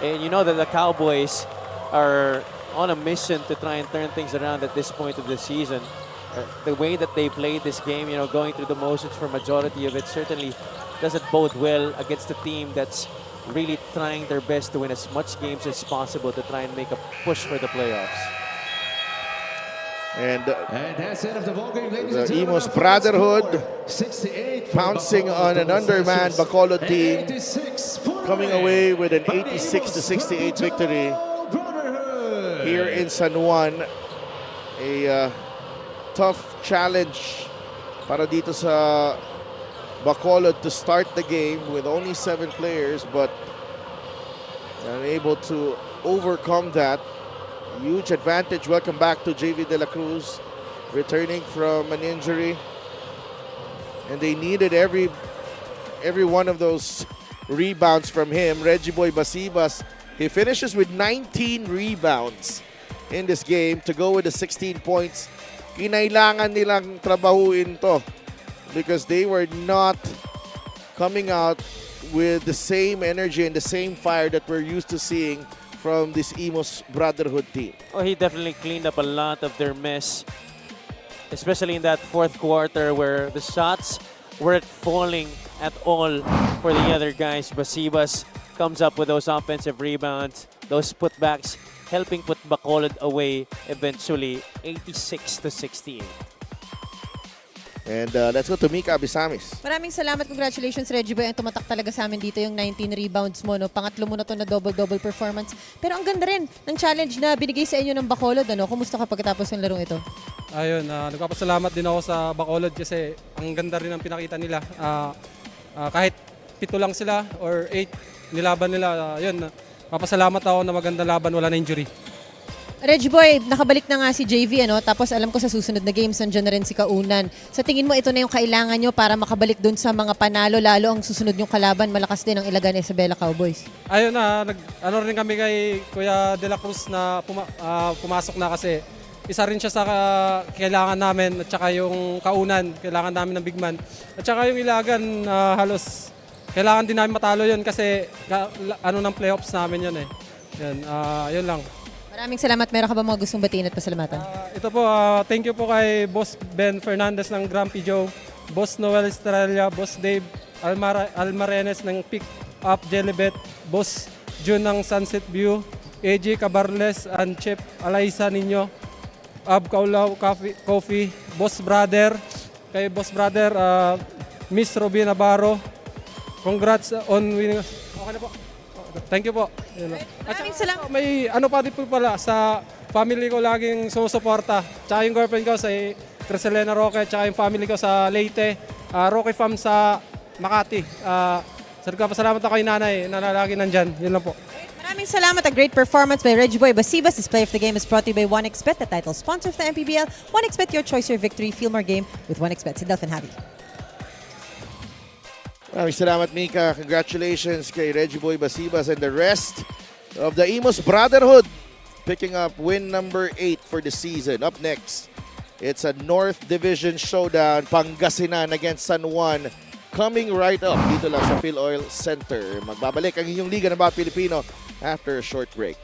And you know that the Cowboys are on a mission to try and turn things around at this point of the season. The way that they played this game, you know, going through the motions for majority of it certainly doesn't bode well against a team that's really trying their best to win as much games as possible to try and make a push for the playoffs. And that's the end of the ballgame, ladies the and gentlemen. Imus Brotherhood 68 for pouncing on an undermanned Bacolod team, coming away with an 86-68 victory here in San Juan. A tough challenge para dito sa Bacolod to start the game with only 7 players, but unable to overcome that. Huge advantage. Welcome back to JV De La Cruz, returning from an injury, and they needed every one of those rebounds from him. Reggie Boy Basibas, he finishes with 19 rebounds in this game to go with the 16 points. Kinailangan nilang trabahuin to because they were not coming out with the same energy and the same fire that we're used to seeing from this Imus Brotherhood team. Oh, he definitely cleaned up a lot of their mess, especially in that fourth quarter where the shots weren't falling at all for the other guys. Basibas comes up with those offensive rebounds, those putbacks, helping put Bacolod away eventually 86-16. And let's go to Mika Abisamis. Maraming salamat. Congratulations, Reggie Boy. Ang tumatak talaga sa amin dito yung 19 rebounds mo. No? Pangatlo mo na to na double-double performance. Pero ang ganda rin ng challenge na binigay sa inyo ng Bacolod. Ano? Kumusta ka pagkatapos ng larong ito? Ayun, nagpapasalamat din ako sa Bacolod kasi ang ganda rin ang pinakita nila. Kahit 7 lang sila or 8 nilaban nila, yun, papasalamat ako na maganda laban, wala na injury. Reggie Boy, nakabalik na nga si JV, ano? Tapos alam ko sa susunod na games, nandiyan na rin si Kaunan. Sa tingin mo, ito na yung kailangan nyo para makabalik dun sa mga panalo, lalo ang susunod yung kalaban, malakas din ang Ilagan Isabela Cowboys. Ayun ano rin kami kay Kuya De La Cruz na pumasok na kasi isa rin siya sa kailangan namin at saka yung Kaunan, kailangan namin ng big man. At saka yung Ilagan, halos kailangan din namin matalo yun kasi ng playoffs namin yun eh. Yun lang. Maraming salamat. Meron ka ba mga gustong batiin at pasalamatan? Ito po, thank you po kay Boss Ben Fernandez ng Grumpy Joe, Boss Noel Estrella, Boss Dave Almarenes ng Pick Up Jelibet, Boss June ng Sunset View, AJ Cabarles and Chip Alaysa ninyo, Ab Kaulaw Coffee, Boss Brother, kay Boss Brother, Miss Robin Navarro. Congrats on winning. Okay na po. Thank you po. Maraming salamat. May ano pa din po pala sa family ko laging sumusuporta. Tsaka yung girlfriend ko sa Criselena Roque, tsaka yung family ko sa Leyte, Roque Fam sa Makati. Salamat ako kay nanay na lagi nandyan. Yun lang po. Maraming salamat. A great performance by Reggie Boy Basibas. This play of the game is brought to you by 1xBet, the title sponsor of the MPBL. 1xBet, your choice, your victory. Feel more game with 1xBet. Si Delphin Javi. Maraming salamat, Mika. Congratulations kay Reggie Boy Basibas and the rest of the Imus Brotherhood picking up win number 8 for the season. Up next, it's a North Division showdown. Pangasinan against San Juan coming right up dito lang sa Phil Oil Center. Magbabalik ang inyong Liga ng mga Pilipino after a short break.